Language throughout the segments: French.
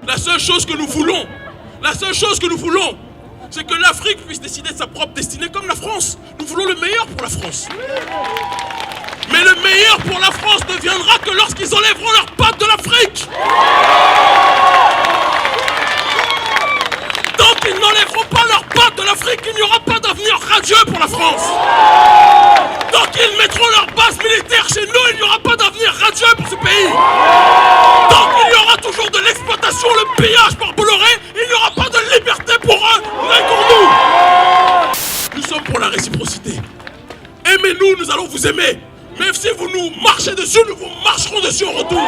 La seule chose que nous voulons, c'est que l'Afrique puisse décider de sa propre destinée comme la France. Nous voulons le meilleur pour la France. Mais le meilleur pour la France ne viendra que lorsqu'ils enlèveront leurs pattes de l'Afrique. Tant qu'ils n'enlèveront pas leurs pattes de l'Afrique, il n'y aura pas d'avenir radieux pour la France. Tant qu'ils mettront leur base militaire chez nous, il n'y aura pas d'avenir radieux pour ce pays. Tant qu'il y aura toujours de l'exploitation, le pillage par Bolloré, il n'y aura pas de liberté pour eux, ni pour nous. Nous sommes pour la réciprocité. Aimez-nous, nous allons vous aimer. Mais si vous nous marchez dessus, nous vous marcherons dessus en retour.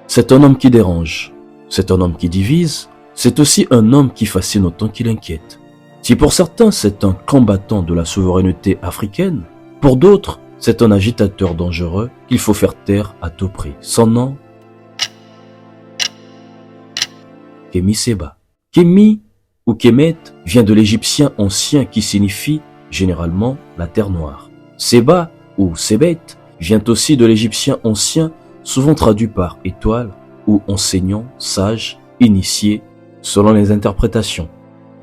C'est un homme qui dérange, c'est un homme qui divise, c'est aussi un homme qui fascine autant qu'il inquiète. Si pour certains c'est un combattant de la souveraineté africaine, pour d'autres c'est un agitateur dangereux qu'il faut faire taire à tout prix. Son nom, Kémi Séba. Kémi ou Kémet vient de l'égyptien ancien qui signifie généralement la terre noire. Séba ou Sébet vient aussi de l'égyptien ancien souvent traduit par étoile ou enseignant, sage, initié, selon les interprétations.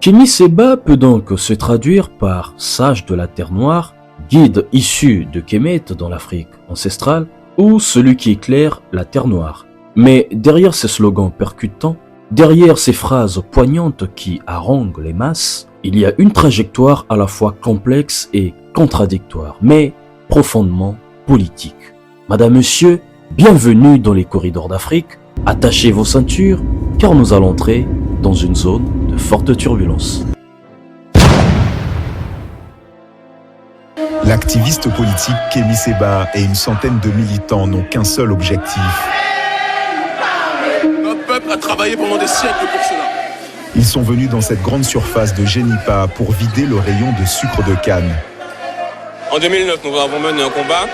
Kémi Séba peut donc se traduire par sage de la terre noire, guide issu de Kémet dans l'Afrique ancestrale, ou celui qui éclaire la terre noire. Mais derrière ces slogans percutants, derrière ces phrases poignantes qui haranguent les masses, il y a une trajectoire à la fois complexe et contradictoire, mais profondément politique. Madame, Monsieur, bienvenue dans les corridors d'Afrique. Attachez vos ceintures, car nous allons entrer dans une zone de forte turbulence. L'activiste politique Kémi Séba et une centaine de militants n'ont qu'un seul objectif. Notre peuple a travaillé pendant des siècles pour cela. Ils sont venus dans cette grande surface de Génipa pour vider le rayon de sucre de canne. En 2009, nous avons mené un combat.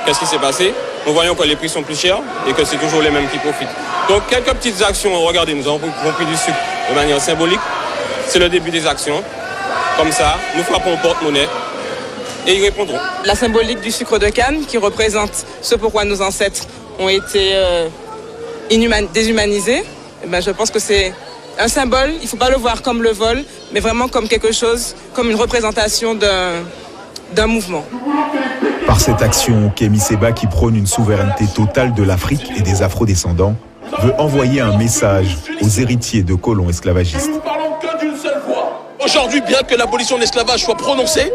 Qu'est-ce qui s'est passé? Nous voyons que les prix sont plus chers et que c'est toujours les mêmes qui profitent. Donc quelques petites actions, regardez, nous avons pris du sucre de manière symbolique. C'est le début des actions. Comme ça, nous frappons au porte-monnaie et ils répondront. La symbolique du sucre de canne qui représente ce pourquoi nos ancêtres ont été déshumanisés, je pense que c'est un symbole. Il ne faut pas le voir comme le vol, mais vraiment comme quelque chose, comme une représentation d'un mouvement. Par cette action, Kémi Séba, qui prône une souveraineté totale de l'Afrique et des afro-descendants, veut envoyer un message aux héritiers de colons esclavagistes. Et nous ne parlons que d'une seule voix. Aujourd'hui, bien que l'abolition de l'esclavage soit prononcée,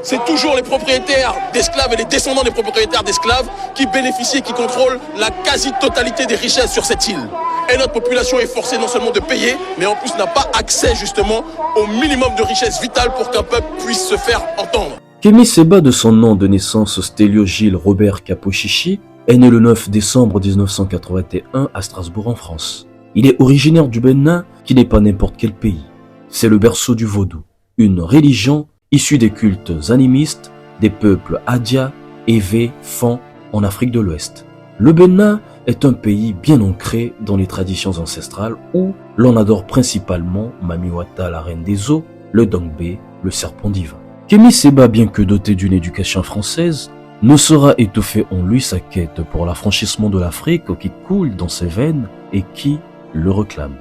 c'est toujours les propriétaires d'esclaves et les descendants des propriétaires d'esclaves qui bénéficient et qui contrôlent la quasi-totalité des richesses sur cette île. Et notre population est forcée non seulement de payer, mais en plus n'a pas accès justement au minimum de richesses vitales pour qu'un peuple puisse se faire entendre. Kémi Séba, de son nom de naissance Stélio Gilles Robert Capochichi, est né le 9 décembre 1981 à Strasbourg en France. Il est originaire du Bénin, qui n'est pas n'importe quel pays. C'est le berceau du vaudou, une religion issue des cultes animistes des peuples Adia, Evé, Fan en Afrique de l'Ouest. Le Bénin est un pays bien ancré dans les traditions ancestrales où l'on adore principalement Mami Wata, la reine des eaux, le Dongbe, le serpent divin. Kémi Séba, bien que doté d'une éducation française, ne saura étouffer en lui sa quête pour l'affranchissement de l'Afrique qui coule dans ses veines et qui le réclame.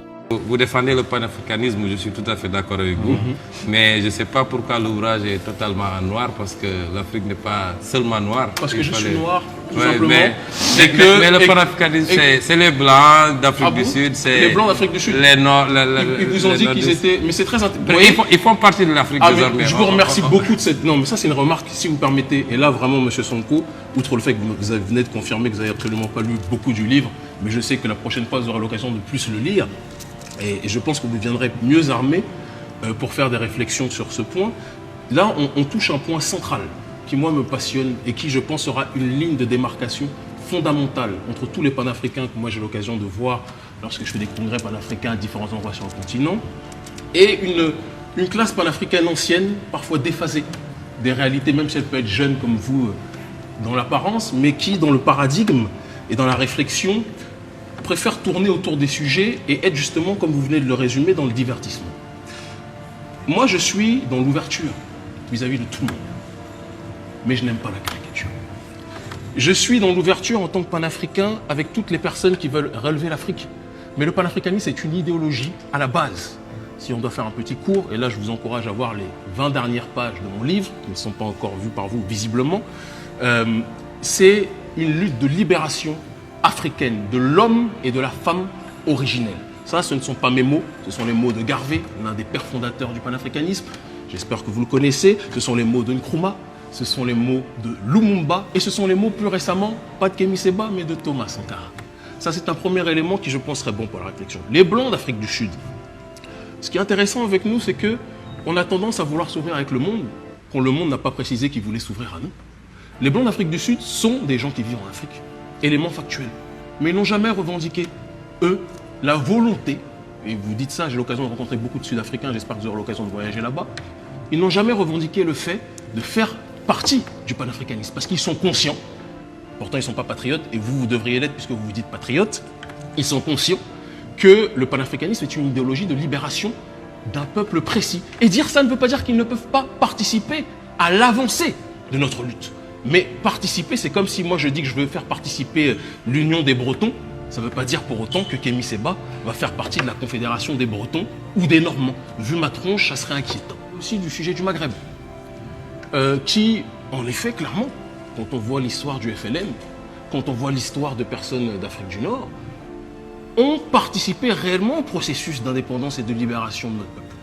Vous défendez le panafricanisme, je suis tout à fait d'accord avec vous, mais je ne sais pas pourquoi l'ouvrage est totalement en noir, parce que l'Afrique n'est pas seulement noire. Parce que je suis noir, tout ouais, simplement. mais le panafricanisme, c'est les Blancs d'Afrique du Sud. Les Blancs d'Afrique du Sud. Les Noirs. Ils vous ont dit qu'ils étaient... Mais c'est très intéressant. Ils font partie de l'Afrique désormais. Je vous remercie beaucoup de cette... Non, mais ça c'est une remarque, si vous permettez. Et là, vraiment, M. Sonko, outre le fait que vous venez de confirmer que vous n'avez absolument pas lu beaucoup du livre, mais je sais que la prochaine fois, vous aurez l'occasion de plus le lire. Et je pense que vous viendrez mieux armé pour faire des réflexions sur ce point. Là, on touche un point central qui, moi, me passionne et qui, je pense, sera une ligne de démarcation fondamentale entre tous les panafricains que moi j'ai l'occasion de voir lorsque je fais des congrès panafricains à différents endroits sur le continent, et une classe panafricaine ancienne, parfois déphasée des réalités, même si elle peut être jeune comme vous dans l'apparence, mais qui, dans le paradigme et dans la réflexion, préfère tourner autour des sujets et être justement, comme vous venez de le résumer, dans le divertissement. Moi, je suis dans l'ouverture vis-à-vis de tout le monde. Mais je n'aime pas la caricature. Je suis dans l'ouverture en tant que panafricain avec toutes les personnes qui veulent relever l'Afrique. Mais le panafricanisme est une idéologie à la base. Si on doit faire un petit cours, et là je vous encourage à voir les 20 dernières pages de mon livre, qui ne sont pas encore vues par vous visiblement, c'est une lutte de libération africaine, de l'homme et de la femme originelle. Ça, ce ne sont pas mes mots, ce sont les mots de Garvey, l'un des pères fondateurs du panafricanisme. J'espère que vous le connaissez. Ce sont les mots de Nkrumah, ce sont les mots de Lumumba, et ce sont les mots plus récemment, pas de Kémy Séba, mais de Thomas Sankara. Ça, c'est un premier élément qui, je pense, serait bon pour la réflexion. Les Blancs d'Afrique du Sud. Ce qui est intéressant avec nous, c'est qu'on a tendance à vouloir s'ouvrir avec le monde, quand le monde n'a pas précisé qu'il voulait s'ouvrir à nous. Les Blancs d'Afrique du Sud sont des gens qui vivent en Afrique, élément factuel. Mais ils n'ont jamais revendiqué, eux, la volonté, et vous dites ça, j'ai l'occasion de rencontrer beaucoup de Sud-Africains, j'espère que vous aurez l'occasion de voyager là-bas, ils n'ont jamais revendiqué le fait de faire partie du panafricanisme, parce qu'ils sont conscients, pourtant ils ne sont pas patriotes, et vous devriez l'être puisque vous vous dites patriotes, ils sont conscients que le panafricanisme est une idéologie de libération d'un peuple précis. Et dire ça ne veut pas dire qu'ils ne peuvent pas participer à l'avancée de notre lutte. Mais participer, c'est comme si moi je dis que je veux faire participer l'Union des Bretons, ça ne veut pas dire pour autant que Kémy Séba va faire partie de la Confédération des Bretons ou des Normands. Vu ma tronche, ça serait inquiétant. Aussi du sujet du Maghreb, qui, en effet, clairement, quand on voit l'histoire du FLN, quand on voit l'histoire de personnes d'Afrique du Nord, ont participé réellement au processus d'indépendance et de libération de notre peuple,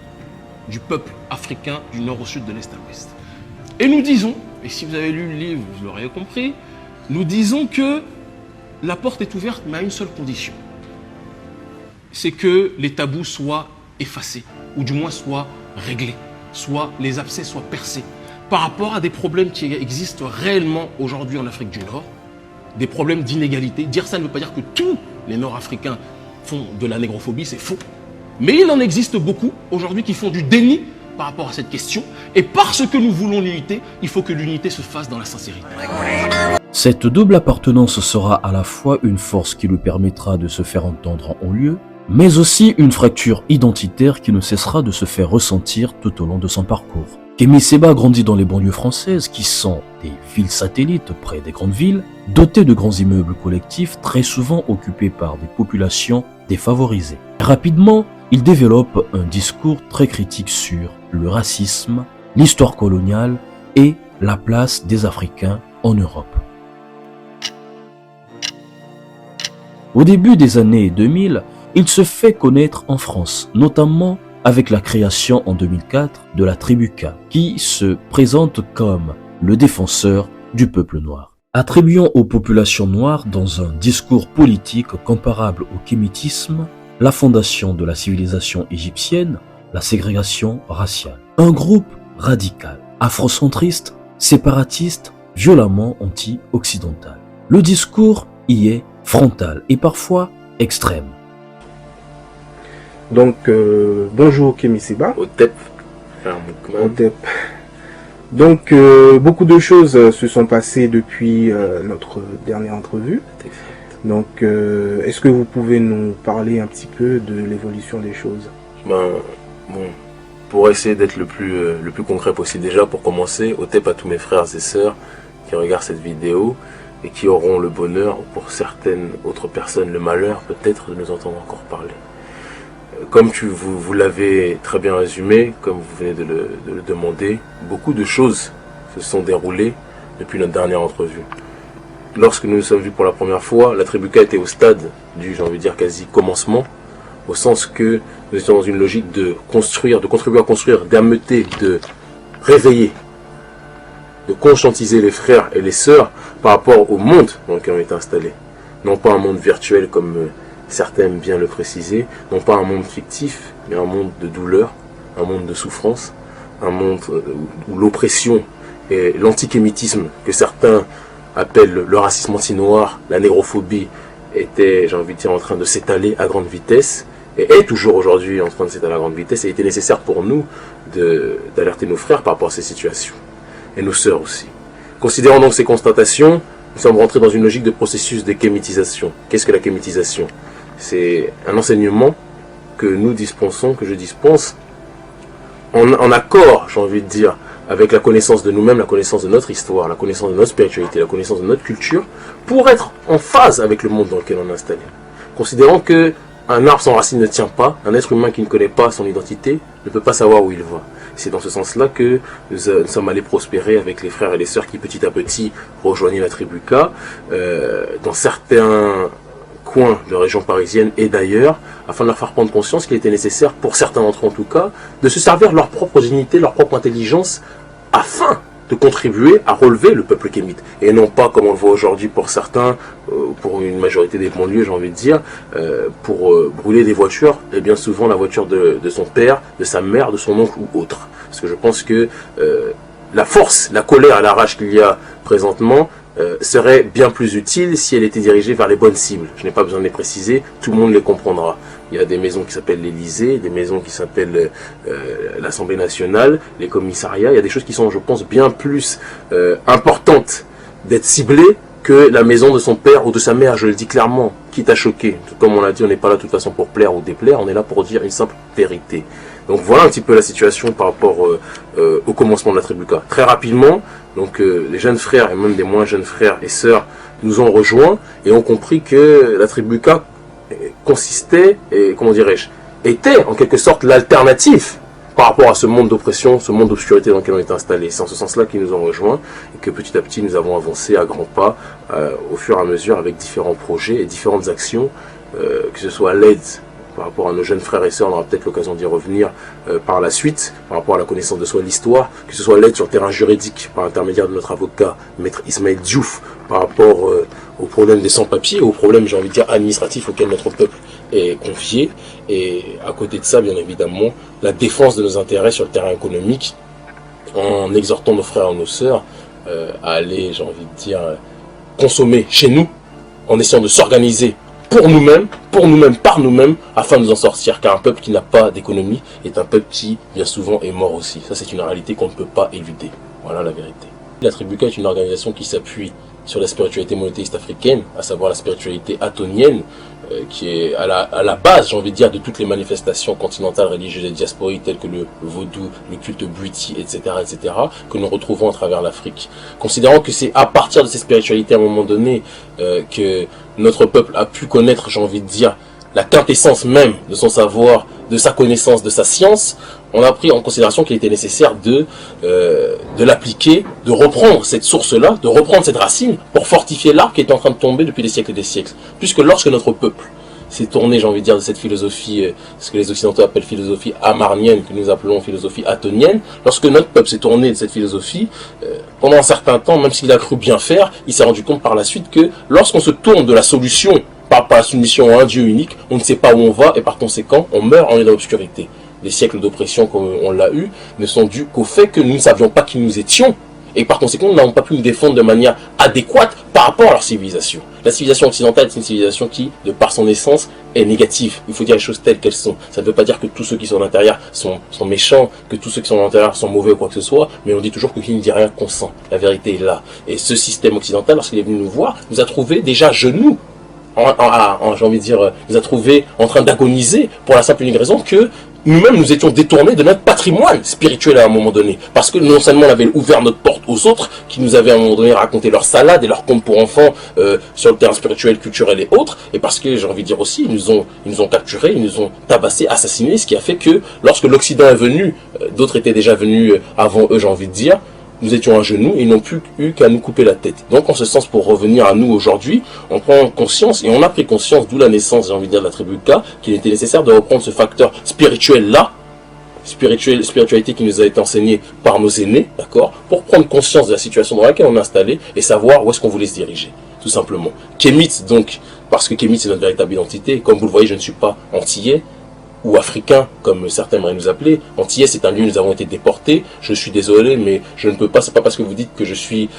du peuple africain du nord au sud, de l'est à l'ouest. Et nous disons, et si vous avez lu le livre, vous l'aurez compris, nous disons que la porte est ouverte, mais à une seule condition. C'est que les tabous soient effacés, ou du moins soient réglés, soit les abcès soient percés, par rapport à des problèmes qui existent réellement aujourd'hui en Afrique du Nord, des problèmes d'inégalité. Dire ça ne veut pas dire que tous les Nord-Africains font de la négrophobie, c'est faux. Mais il en existe beaucoup aujourd'hui qui font du déni par rapport à cette question. Et parce que nous voulons l'unité, il faut que l'unité se fasse dans la sincérité. Cette double appartenance sera à la fois une force qui lui permettra de se faire entendre en haut lieu, mais aussi une fracture identitaire qui ne cessera de se faire ressentir tout au long de son parcours. Kémy Séba grandit dans les banlieues françaises qui sont des villes satellites près des grandes villes, dotées de grands immeubles collectifs très souvent occupés par des populations défavorisées. Rapidement, il développe un discours très critique sur le racisme, l'histoire coloniale et la place des Africains en Europe. Au début des années 2000, il se fait connaître en France, notamment avec la création en 2004 de la Tribu K, qui se présente comme le défenseur du peuple noir. Attribuant aux populations noires dans un discours politique comparable au kémitisme, la fondation de la civilisation égyptienne, la ségrégation raciale. Un groupe radical, afrocentriste, séparatiste, violemment anti-occidental. Le discours y est frontal et parfois extrême. Donc, bonjour Kémy Séba. Otep. Otep. Donc, beaucoup de choses se sont passées depuis notre dernière entrevue. Donc, est-ce que vous pouvez nous parler un petit peu de l'évolution des choses? Pour essayer d'être le plus concret possible, déjà pour commencer, Otep à tous mes frères et sœurs qui regardent cette vidéo et qui auront le bonheur, ou pour certaines autres personnes le malheur peut-être, de nous entendre encore parler. Comme vous l'avez très bien résumé, comme vous venez de le demander, beaucoup de choses se sont déroulées depuis notre dernière entrevue. Lorsque nous nous sommes vus pour la première fois, la Tribu K était au stade du, j'ai envie de dire, quasi commencement, au sens que nous étions dans une logique de construire, de contribuer à construire, d'ameuter, de réveiller, de conscientiser les frères et les sœurs par rapport au monde dans lequel on est installé. Non pas un monde virtuel comme certains aiment bien le préciser, non pas un monde fictif, mais un monde de douleur, un monde de souffrance, un monde où l'oppression et l'antikémitisme que certains appellent le racisme anti-noir, la négrophobie, était, j'ai envie de dire, en train de s'étaler à grande vitesse, et est toujours aujourd'hui en train de s'étaler à grande vitesse, et il était nécessaire pour nous d'alerter nos frères par rapport à ces situations, et nos sœurs aussi. Considérant donc ces constatations, nous sommes rentrés dans une logique de processus de kémitisation. Qu'est-ce que la kémitisation? C'est un enseignement que nous dispensons, que je dispense, en accord, j'ai envie de dire, avec la connaissance de nous-mêmes, la connaissance de notre histoire, la connaissance de notre spiritualité, la connaissance de notre culture, pour être en phase avec le monde dans lequel on est installé. Considérant que un arbre sans racine ne tient pas, un être humain qui ne connaît pas son identité ne peut pas savoir où il va. C'est dans ce sens-là que nous sommes allés prospérer avec les frères et les sœurs qui petit à petit rejoignaient la tribu K dans certains coins de région parisienne et d'ailleurs, afin de leur faire prendre conscience qu'il était nécessaire, pour certains d'entre eux en tout cas, de se servir de leur propre dignité, leur propre intelligence, afin de contribuer à relever le peuple kémite. Et non pas, comme on le voit aujourd'hui pour certains, pour une majorité des banlieues, j'ai envie de dire, pour brûler des voitures, et bien souvent la voiture de son père, de sa mère, de son oncle ou autre. Parce que je pense que la force, la colère et la rage qu'il y a présentement serait bien plus utile si elle était dirigée vers les bonnes cibles. Je n'ai pas besoin de les préciser, tout le monde les comprendra. Il y a des maisons qui s'appellent l'Élysée, des maisons qui s'appellent l'Assemblée nationale, les commissariats. Il y a des choses qui sont, je pense, bien plus importantes d'être ciblées que la maison de son père ou de sa mère, je le dis clairement, quitte à choquer. Tout comme on l'a dit, on n'est pas là de toute façon pour plaire ou déplaire, on est là pour dire une simple vérité. Donc voilà un petit peu la situation par rapport au commencement de la tribu K. Très rapidement, donc les jeunes frères et même des moins jeunes frères et sœurs nous ont rejoints et ont compris que la tribu K consistait, et comment dirais-je, était en quelque sorte l'alternative par rapport à ce monde d'oppression, ce monde d'obscurité dans lequel on est installé. C'est en ce sens-là qu'ils nous ont rejoints et que petit à petit nous avons avancé à grands pas au fur et à mesure avec différents projets et différentes actions, que ce soit l'aide par rapport à nos jeunes frères et sœurs, on aura peut-être l'occasion d'y revenir par la suite, par rapport à la connaissance de soi, l'histoire, que ce soit l'aide sur le terrain juridique par l'intermédiaire de notre avocat, Maître Ismaël Diouf, par rapport aux problèmes des sans-papiers, aux problèmes, j'ai envie de dire, administratifs auxquels notre peuple est confié, et à côté de ça, bien évidemment, la défense de nos intérêts sur le terrain économique, en exhortant nos frères et nos sœurs à aller, j'ai envie de dire, consommer chez nous, en essayant de s'organiser pour nous-mêmes, par nous-mêmes, afin de nous en sortir. Car un peuple qui n'a pas d'économie est un peuple qui, bien souvent, est mort aussi. Ça, c'est une réalité qu'on ne peut pas éluder. Voilà la vérité. La tribu K est une organisation qui s'appuie sur la spiritualité monothéiste africaine, à savoir la spiritualité atonienne, qui est à la base, j'ai envie de dire, de toutes les manifestations continentales religieuses et diasporiques telles que le vaudou, le culte bouti, etc., que nous retrouvons à travers l'Afrique. Considérant que c'est à partir de ces spiritualités, à un moment donné, que notre peuple a pu connaître, j'ai envie de dire, la quintessence même de son savoir, de sa connaissance, de sa science, on a pris en considération qu'il était nécessaire de l'appliquer, de reprendre cette source-là, de reprendre cette racine pour fortifier l'arbre qui est en train de tomber depuis des siècles et des siècles. Puisque lorsque notre peuple s'est tourné, j'ai envie de dire, de cette philosophie, ce que les Occidentaux appellent philosophie amarnienne, que nous appelons philosophie atonienne, lorsque notre peuple s'est tourné de cette philosophie, pendant un certain temps, même s'il a cru bien faire, il s'est rendu compte par la suite que lorsqu'on se tourne de la solution par la soumission à un Dieu unique, on ne sait pas où on va et par conséquent, on meurt, on est dans l'obscurité. Les siècles d'oppression comme on l'a eu ne sont dus qu'au fait que nous ne savions pas qui nous étions et par conséquent nous n'avons pas pu nous défendre de manière adéquate par rapport à leur civilisation. La civilisation occidentale est une civilisation qui, de par son essence, est négative. Il faut dire les choses telles qu'elles sont. Ça ne veut pas dire que tous ceux qui sont à l'intérieur sont méchants, que tous ceux qui sont à l'intérieur sont mauvais ou quoi que ce soit, mais on dit toujours que qui ne dit rien consent. La vérité est là. Et ce système occidental, lorsqu'il est venu nous voir, nous a trouvé déjà genoux. J'ai envie de dire, nous a trouvé en train d'agoniser pour la simple et unique raison que nous-mêmes nous étions détournés de notre patrimoine spirituel à un moment donné. Parce que non seulement on avait ouvert notre porte aux autres, qui nous avaient à un moment donné raconté leurs salades et leurs contes pour enfants sur le terrain spirituel, culturel et autres, et parce que j'ai envie de dire aussi, ils nous ont capturés, ils nous ont tabassés, assassinés, ce qui a fait que lorsque l'Occident est venu, d'autres étaient déjà venus avant eux, j'ai envie de dire, nous étions à genoux et ils n'ont plus eu qu'à nous couper la tête. Donc en ce sens, pour revenir à nous aujourd'hui, on prend conscience, et on a pris conscience, d'où la naissance, j'ai envie de dire, de la tribu K, qu'il était nécessaire de reprendre ce facteur spirituel-là, spiritualité qui nous a été enseignée par nos aînés, d'accord, pour prendre conscience de la situation dans laquelle on est installé et savoir où est-ce qu'on voulait se diriger, tout simplement. Kémite, donc, parce que Kémite c'est notre véritable identité, comme vous le voyez, je ne suis pas antillais, ou africain, comme certains aimeraient nous appeler. Antillais, c'est un lieu où nous avons été déportés. Je suis désolé, mais je ne peux pas, c'est pas parce que vous dites que je suis,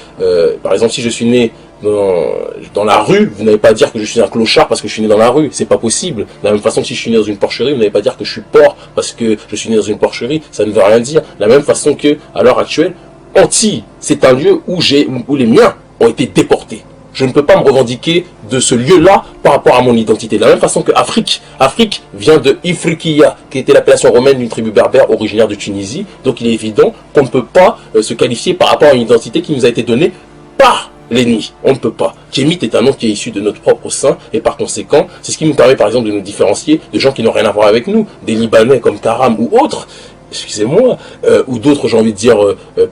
par exemple, si je suis né dans la rue, vous n'allez pas dire que je suis un clochard parce que je suis né dans la rue. C'est pas possible. De la même façon que si je suis né dans une porcherie, vous n'allez pas dire que je suis porc parce que je suis né dans une porcherie. Ça ne veut rien dire. De la même façon que, à l'heure actuelle, Antilles, c'est un lieu où les miens ont été déportés. je ne peux pas me revendiquer de ce lieu-là par rapport à mon identité. De la même façon que Afrique vient de Ifriqiya, qui était l'appellation romaine d'une tribu berbère originaire de Tunisie. Donc il est évident qu'on ne peut pas se qualifier par rapport à une identité qui nous a été donnée par l'ennemi. On ne peut pas. Kémite est un nom qui est issu de notre propre sein et par conséquent, c'est ce qui nous permet par exemple de nous différencier de gens qui n'ont rien à voir avec nous, des Libanais comme Karam ou autres, excusez-moi, ou d'autres, j'ai envie de dire,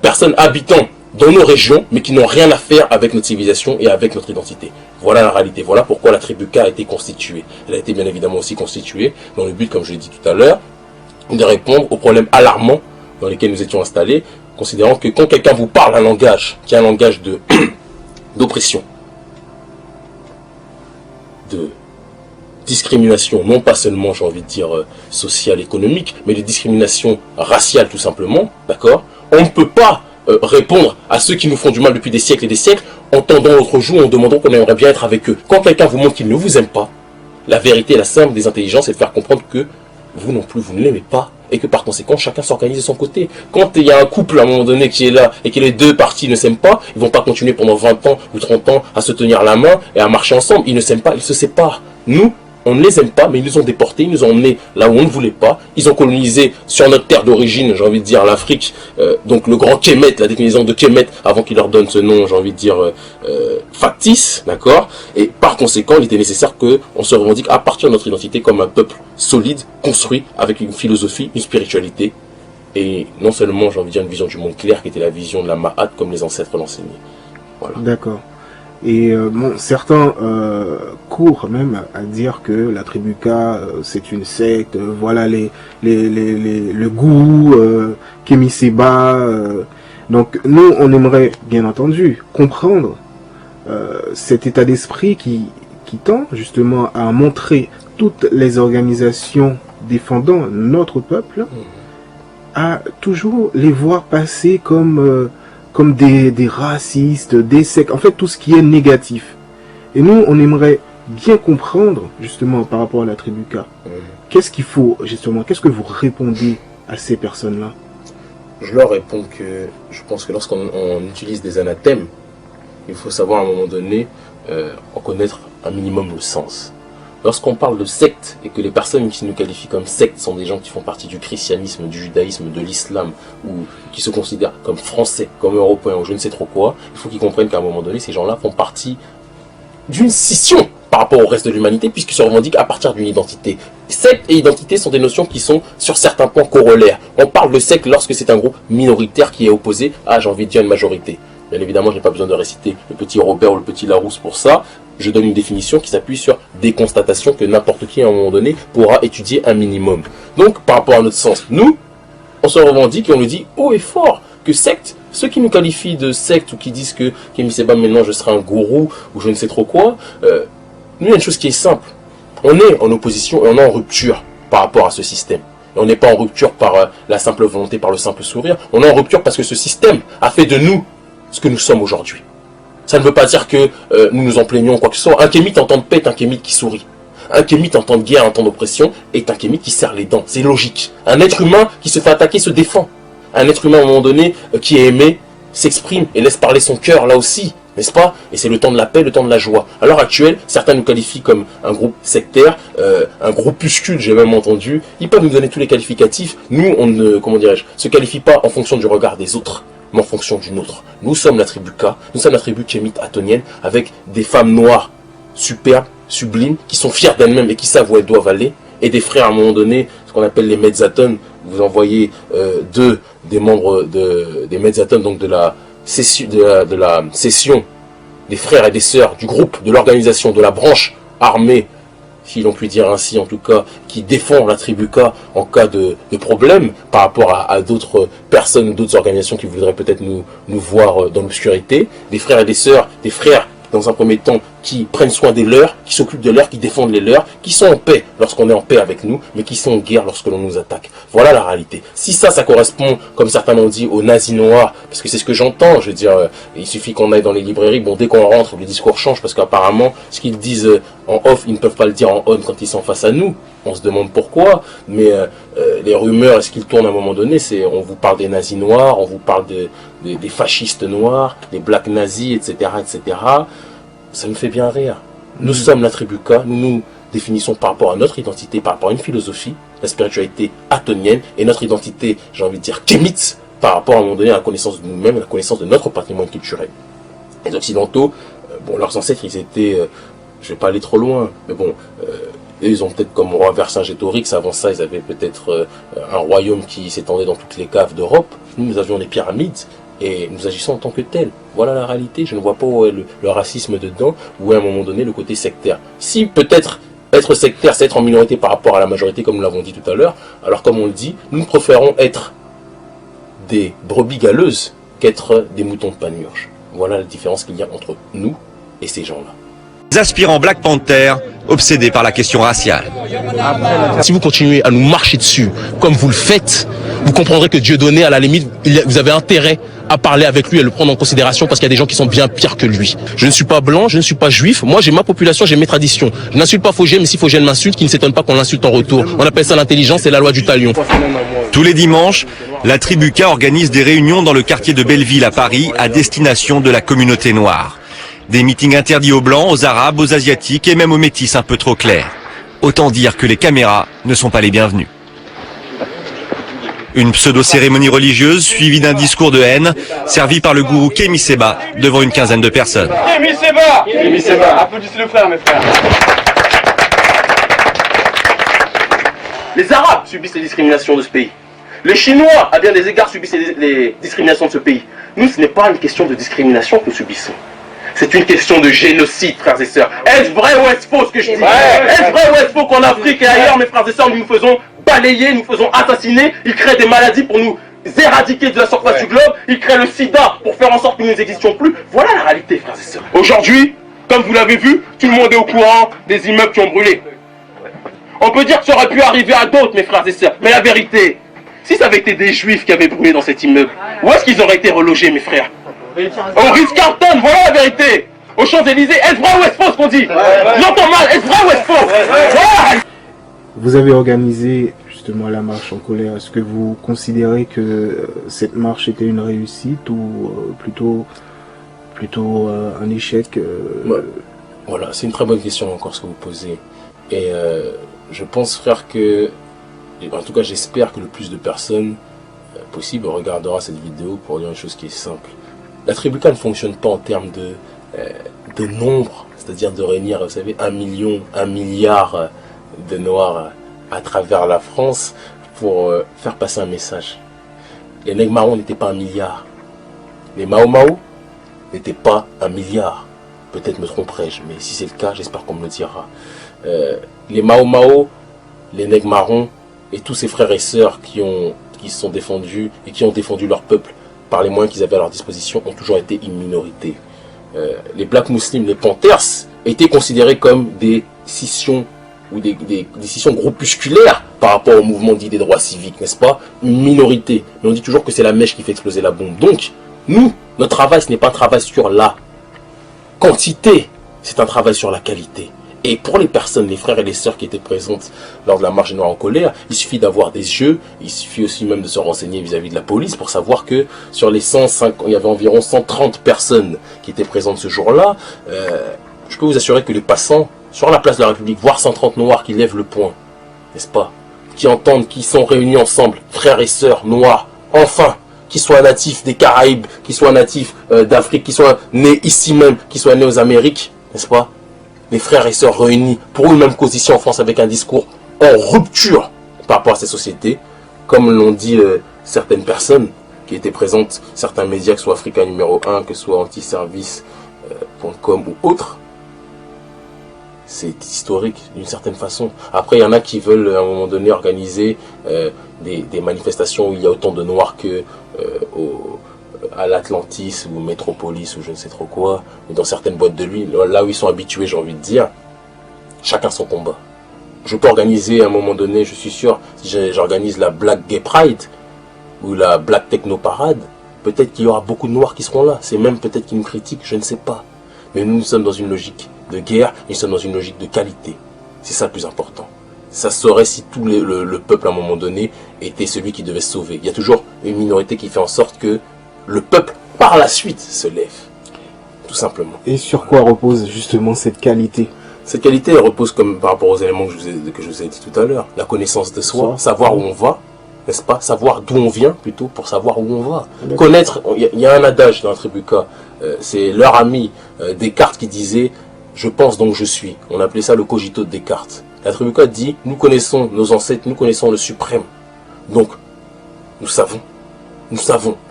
personnes habitant dans nos régions, mais qui n'ont rien à faire avec notre civilisation et avec notre identité. Voilà la réalité. Voilà pourquoi la tribu K a été constituée. Elle a été bien évidemment aussi constituée dans le but, comme je l'ai dit tout à l'heure, de répondre aux problèmes alarmants dans lesquels nous étions installés, considérant que quand quelqu'un vous parle un langage, qui est un langage d'oppression, de discrimination, non pas seulement, j'ai envie de dire, sociale, économique, mais de discrimination raciale tout simplement, d'accord? On ne peut pas répondre à ceux qui nous font du mal depuis des siècles et des siècles en tendant notre joue, en demandant qu'on aimerait bien être avec eux. Quand quelqu'un vous montre qu'il ne vous aime pas, la vérité, la simple des intelligences, c'est de faire comprendre que vous non plus, vous ne l'aimez pas et que par conséquent, chacun s'organise de son côté. Quand il y a un couple à un moment donné qui est là et que les deux parties ne s'aiment pas, ils vont pas continuer pendant 20 ans ou 30 ans à se tenir la main et à marcher ensemble. Ils ne s'aiment pas, ils se séparent. Nous, on ne les aime pas, mais ils nous ont déportés, ils nous ont emmenés là où on ne voulait pas. Ils ont colonisé sur notre terre d'origine, j'ai envie de dire l'Afrique, donc le grand Kemet, la déclinaison de Kemet, avant qu'il leur donne ce nom, j'ai envie de dire factice, d'accord. Et par conséquent, il était nécessaire qu'on se revendique à partir de notre identité comme un peuple solide, construit, avec une philosophie, une spiritualité, et non seulement, j'ai envie de dire, une vision du monde clair, qui était la vision de la Ma'at, comme les ancêtres l'enseignaient. Voilà. D'accord. Et bon, certains courent même à dire que la tribu K, c'est une secte, voilà le goût, Kémi Séba. Donc nous, on aimerait bien entendu comprendre cet état d'esprit qui tend justement à montrer toutes les organisations défendant notre peuple, à toujours les voir passer comme des racistes, des sectes, en fait tout ce qui est négatif. Et nous, on aimerait bien comprendre, justement, par rapport à la tribu K, qu'est-ce qu'il faut, justement, qu'est-ce que vous répondez à ces personnes-là? Je leur réponds que je pense que lorsqu'on utilise des anathèmes, il faut savoir à un moment donné en connaître un minimum le sens. Lorsqu'on parle de secte et que les personnes qui nous qualifient comme secte sont des gens qui font partie du christianisme, du judaïsme, de l'islam, ou qui se considèrent comme français, comme européens, ou je ne sais trop quoi, il faut qu'ils comprennent qu'à un moment donné, ces gens-là font partie d'une scission par rapport au reste de l'humanité, puisqu'ils se revendiquent à partir d'une identité. Secte et identité sont des notions qui sont sur certains points corollaires. On parle de secte lorsque c'est un groupe minoritaire qui est opposé à, j'ai envie de dire, une majorité. Bien évidemment, je n'ai pas besoin de réciter le petit Robert ou le petit Larousse pour ça. Je donne une définition qui s'appuie sur des constatations que n'importe qui à un moment donné pourra étudier un minimum. Donc, par rapport à notre sens, nous, on se revendique et on le dit haut et fort que secte, ceux qui nous qualifient de secte ou qui disent que Kémi Séba maintenant je serai un gourou ou je ne sais trop quoi, nous il y a une chose qui est simple. On est en opposition et on est en rupture par rapport à ce système. Et on n'est pas en rupture par la simple volonté, par le simple sourire. On est en rupture parce que ce système a fait de nous ce que nous sommes aujourd'hui. Ça ne veut pas dire que nous nous en plaignons quoi que ce soit. Un kémite en temps de paix est un kémite qui sourit. Un kémite en temps de guerre, en temps d'oppression, est un kémite qui serre les dents. C'est logique. Un être humain qui se fait attaquer se défend. Un être humain à un moment donné qui est aimé s'exprime et laisse parler son cœur là aussi, n'est-ce pas? Et c'est le temps de la paix, le temps de la joie. À l'heure actuelle, certains nous qualifient comme un groupe sectaire, un groupuscule, j'ai même entendu. Ils peuvent nous donner tous les qualificatifs. Nous, on ne, comment dirais-je, se qualifie pas en fonction du regard des autres, mais en fonction du nôtre. Nous sommes la tribu K, nous sommes la tribu kémite attonienne, avec des femmes noires superbes, sublimes, qui sont fières d'elles-mêmes et qui savent où elles doivent aller, et des frères à un moment donné, ce qu'on appelle les Mezzatones. Vous envoyez deux des membres des Mezzatones, donc de la session des frères et des sœurs du groupe, de l'organisation, de la branche armée, si l'on peut dire ainsi en tout cas, qui défend la tribu K en cas de problème par rapport à d'autres personnes, d'autres organisations qui voudraient peut-être nous voir dans l'obscurité, des frères et des sœurs, des frères dans un premier temps qui prennent soin des leurs, qui s'occupent de leurs, qui défendent les leurs, qui sont en paix lorsqu'on est en paix avec nous, mais qui sont en guerre lorsque l'on nous attaque. Voilà la réalité. Si ça correspond, comme certains l'ont dit, aux nazis noirs, parce que c'est ce que j'entends, je veux dire, il suffit qu'on aille dans les librairies, bon, dès qu'on rentre, le discours change, parce qu'apparemment, ce qu'ils disent en off, ils ne peuvent pas le dire en on quand ils sont face à nous. On se demande pourquoi, mais les rumeurs, est-ce qu'ils tournent à un moment donné, c'est on vous parle des nazis noirs, on vous parle des fascistes noirs, des black nazis, etc., etc., ça me fait bien rire. Nous sommes la tribu K, nous nous définissons par rapport à notre identité, par rapport à une philosophie, la spiritualité atonienne, et notre identité, j'ai envie de dire, kémite, par rapport à un moment donné à la connaissance de nous-mêmes, à la connaissance de notre patrimoine culturel. Les Occidentaux, bon, leurs ancêtres, ils étaient, je vais pas aller trop loin, mais bon, ils ont peut-être comme roi Vercingétorix, avant ça, ils avaient peut-être un royaume qui s'étendait dans toutes les caves d'Europe. Nous avions les pyramides, et nous agissons en tant que tels. Voilà la réalité, je ne vois pas où est le racisme dedans, ou à un moment donné, le côté sectaire. Si peut-être être sectaire, c'est être en minorité par rapport à la majorité, comme nous l'avons dit tout à l'heure, alors comme on le dit, nous préférons être des brebis galeuses qu'être des moutons de panurge. Voilà la différence qu'il y a entre nous et ces gens-là. Les aspirants Black Panther, obsédés par la question raciale. Si vous continuez à nous marcher dessus, comme vous le faites, vous comprendrez que Dieudonné, à la limite, vous avez intérêt à parler avec lui et le prendre en considération parce qu'il y a des gens qui sont bien pires que lui. Je ne suis pas blanc, je ne suis pas juif. Moi, j'ai ma population, j'ai mes traditions. Je n'insulte pas Fogel, mais si Fogel m'insulte, qu'il ne s'étonne pas qu'on l'insulte en retour. On appelle ça l'intelligence et la loi du talion. Tous les dimanches, la tribu K organise des réunions dans le quartier de Belleville à Paris à destination de la communauté noire. Des meetings interdits aux blancs, aux arabes, aux asiatiques et même aux métis un peu trop clairs. Autant dire que les caméras ne sont pas les bienvenues. Une pseudo-cérémonie religieuse suivie d'un discours de haine servi par le gourou Kémi Séba devant une quinzaine de personnes. Kémi Séba, Kémi Séba. Applaudissez le frère, mes frères. Les Arabes subissent les discriminations de ce pays. Les Chinois, à bien des égards, subissent les discriminations de ce pays. Nous, ce n'est pas une question de discrimination que nous subissons. C'est une question de génocide, frères et sœurs. Est-ce vrai ou est-ce faux ce que je dis? Est-ce vrai ou est-ce faux qu'en Afrique et ailleurs, mes frères et sœurs, nous nous faisons balayer, nous faisons assassiner, ils créent des maladies pour nous éradiquer de la surface du globe, ils créent le sida pour faire en sorte que nous n'existions plus. Voilà la réalité, frères et sœurs. Aujourd'hui, comme vous l'avez vu, tout le monde est au courant des immeubles qui ont brûlé. On peut dire que ça aurait pu arriver à d'autres, mes frères et sœurs, mais la vérité, si ça avait été des juifs qui avaient brûlé dans cet immeuble, où est-ce qu'ils auraient été relogés, mes frères? Au Ritz-Carlton, voilà la vérité. Aux Champs-Élysées, est-ce vrai ou est-ce faux ce qu'on dit? J'entends mal, est-ce vrai ou est-ce faux? Voilà. Vous avez organisé justement la marche en colère. Est-ce que vous considérez que cette marche était une réussite ou plutôt un échec? Voilà, c'est une très bonne question encore ce que vous posez. Et je pense, frère, que, en tout cas j'espère que le plus de personnes possible regardera cette vidéo pour dire une chose qui est simple. La tribu K ne fonctionne pas en termes de nombre, c'est-à-dire de réunir, vous savez, 1 million, 1 milliard de Noirs à travers la France pour faire passer un message. Les nègres marrons n'étaient pas 1 milliard. Les Mao Mao n'étaient pas 1 milliard. Peut-être me tromperai-je, mais si c'est le cas, j'espère qu'on me le dira. Les Mao Mao, les nègres marrons et tous ces frères et sœurs qui se sont défendus et qui ont défendu leur peuple par les moyens qu'ils avaient à leur disposition ont toujours été une minorité. Les Black Muslims, les Panthers, étaient considérés comme des scissions ou des scissions groupusculaires par rapport au mouvement dit des droits civiques, n'est-ce pas? Une minorité. Mais on dit toujours que c'est la mèche qui fait exploser la bombe. Donc, nous, notre travail, ce n'est pas un travail sur la quantité, c'est un travail sur la qualité. Et pour les personnes, les frères et les sœurs qui étaient présentes lors de la marche des Noirs en colère, il suffit d'avoir des yeux, il suffit aussi même de se renseigner vis-à-vis de la police pour savoir que sur les 105, il y avait environ 130 personnes qui étaient présentes ce jour-là. Je peux vous assurer que les passants sur la place de la République, voire 130 Noirs qui lèvent le poing, n'est-ce pas? Qui entendent, qui sont réunis ensemble, frères et sœurs noirs, enfin, qui soient natifs des Caraïbes, qui soient natifs d'Afrique, qui soient nés ici même, qui soient nés aux Amériques, n'est-ce pas? Les frères et sœurs réunis pour une même cause ici en France avec un discours en rupture par rapport à ces sociétés, comme l'ont dit certaines personnes qui étaient présentes, certains médias, que ce soit Africa numéro 1, que ce soit antiservice.com ou autres. C'est historique d'une certaine façon. Après, il y en a qui veulent à un moment donné organiser des manifestations où il y a autant de Noirs que à l'Atlantis ou Métropolis ou je ne sais trop quoi, ou dans certaines boîtes de nuit, là où ils sont habitués, j'ai envie de dire. Chacun son combat. Je peux organiser à un moment donné, je suis sûr, si j'organise la Black Gay Pride ou la Black Techno Parade, peut-être qu'il y aura beaucoup de Noirs qui seront là. C'est même peut-être qu'ils nous critiquent, je ne sais pas. Mais nous sommes dans une logique de guerre, nous sommes dans une logique de qualité. C'est ça le plus important. Ça serait si tout le peuple à un moment donné était celui qui devait se sauver. Il y a toujours une minorité qui fait en sorte que le peuple par la suite se lève. tout simplement. Et sur quoi repose justement cette qualité? Cette qualité, elle repose comme par rapport aux éléments que je vous ai dit tout à l'heure. La connaissance de soi, savoir où on va, n'est-ce pas? Savoir d'où on vient, plutôt, pour savoir où on va. Connaître, il y a un adage dans la tribu K, c'est leur ami Descartes qui disait « Je pense donc je suis ». On appelait ça le cogito de Descartes. La tribu K dit « Nous connaissons nos ancêtres, nous connaissons le suprême. Donc, nous savons,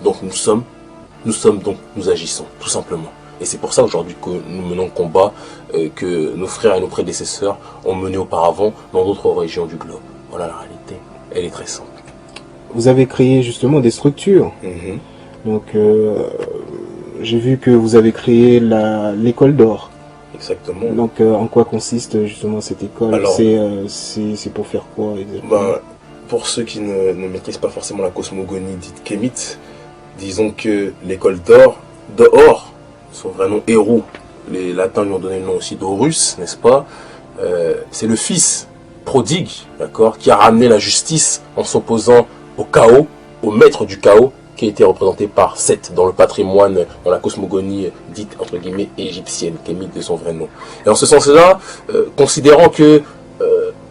donc nous sommes, donc nous agissons, tout simplement. » Et c'est pour ça aujourd'hui que nous menons le combat que nos frères et nos prédécesseurs ont mené auparavant dans d'autres régions du globe. Voilà la réalité, elle est très simple. Vous avez créé justement des structures. Donc, j'ai vu que vous avez créé l'école d'or. Exactement. Donc, en quoi consiste justement cette école? Alors, c'est pour faire quoi exactement? Pour ceux qui ne maîtrisent pas forcément la cosmogonie dite kémite, disons que l'école d'or, son vrai nom Héros, les latins lui ont donné le nom aussi d'Horus, n'est-ce pas? C'est le fils prodigue, d'accord, qui a ramené la justice en s'opposant au chaos, au maître du chaos, qui a été représenté par Seth dans le patrimoine, dans la cosmogonie dite entre guillemets égyptienne, kémite de son vrai nom. Et en ce sens-là, considérant que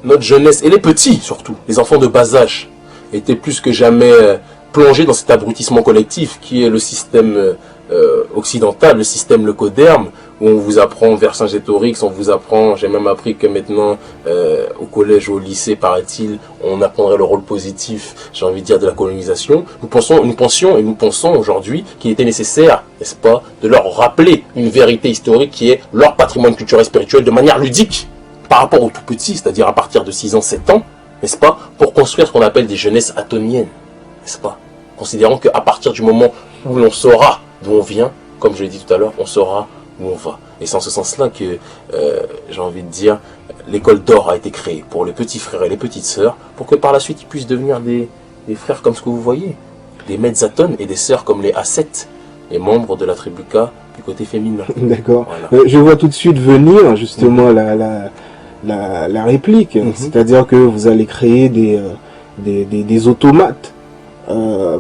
notre jeunesse, et les petits surtout, les enfants de bas âge, étaient plus que jamais plongés dans cet abrutissement collectif qui est le système occidental, le système lecoderme, où on vous apprend Vercingétorix, on vous apprend, j'ai même appris que maintenant au collège, au lycée, paraît-il, on apprendrait le rôle positif, j'ai envie de dire, de la colonisation. Nous pensons aujourd'hui qu'il était nécessaire, n'est-ce pas, de leur rappeler une vérité historique qui est leur patrimoine culturel et spirituel de manière ludique, par rapport aux tout petits, c'est-à-dire à partir de 6 ans, 7 ans, n'est-ce pas, pour construire ce qu'on appelle des jeunesses atoniennes, n'est-ce pas, considérant qu'à partir du moment où l'on saura d'où on vient, comme je l'ai dit tout à l'heure, on saura où on va. Et c'est en ce sens-là que, j'ai envie de dire, l'école d'or a été créée pour les petits frères et les petites sœurs, pour que par la suite ils puissent devenir des frères comme ce que vous voyez, des Metzatones et des sœurs comme les Asset, les membres de la tribu K du côté féminin. D'accord. Voilà. Je vois tout de suite venir justement la réplique, c'est-à-dire que vous allez créer des automates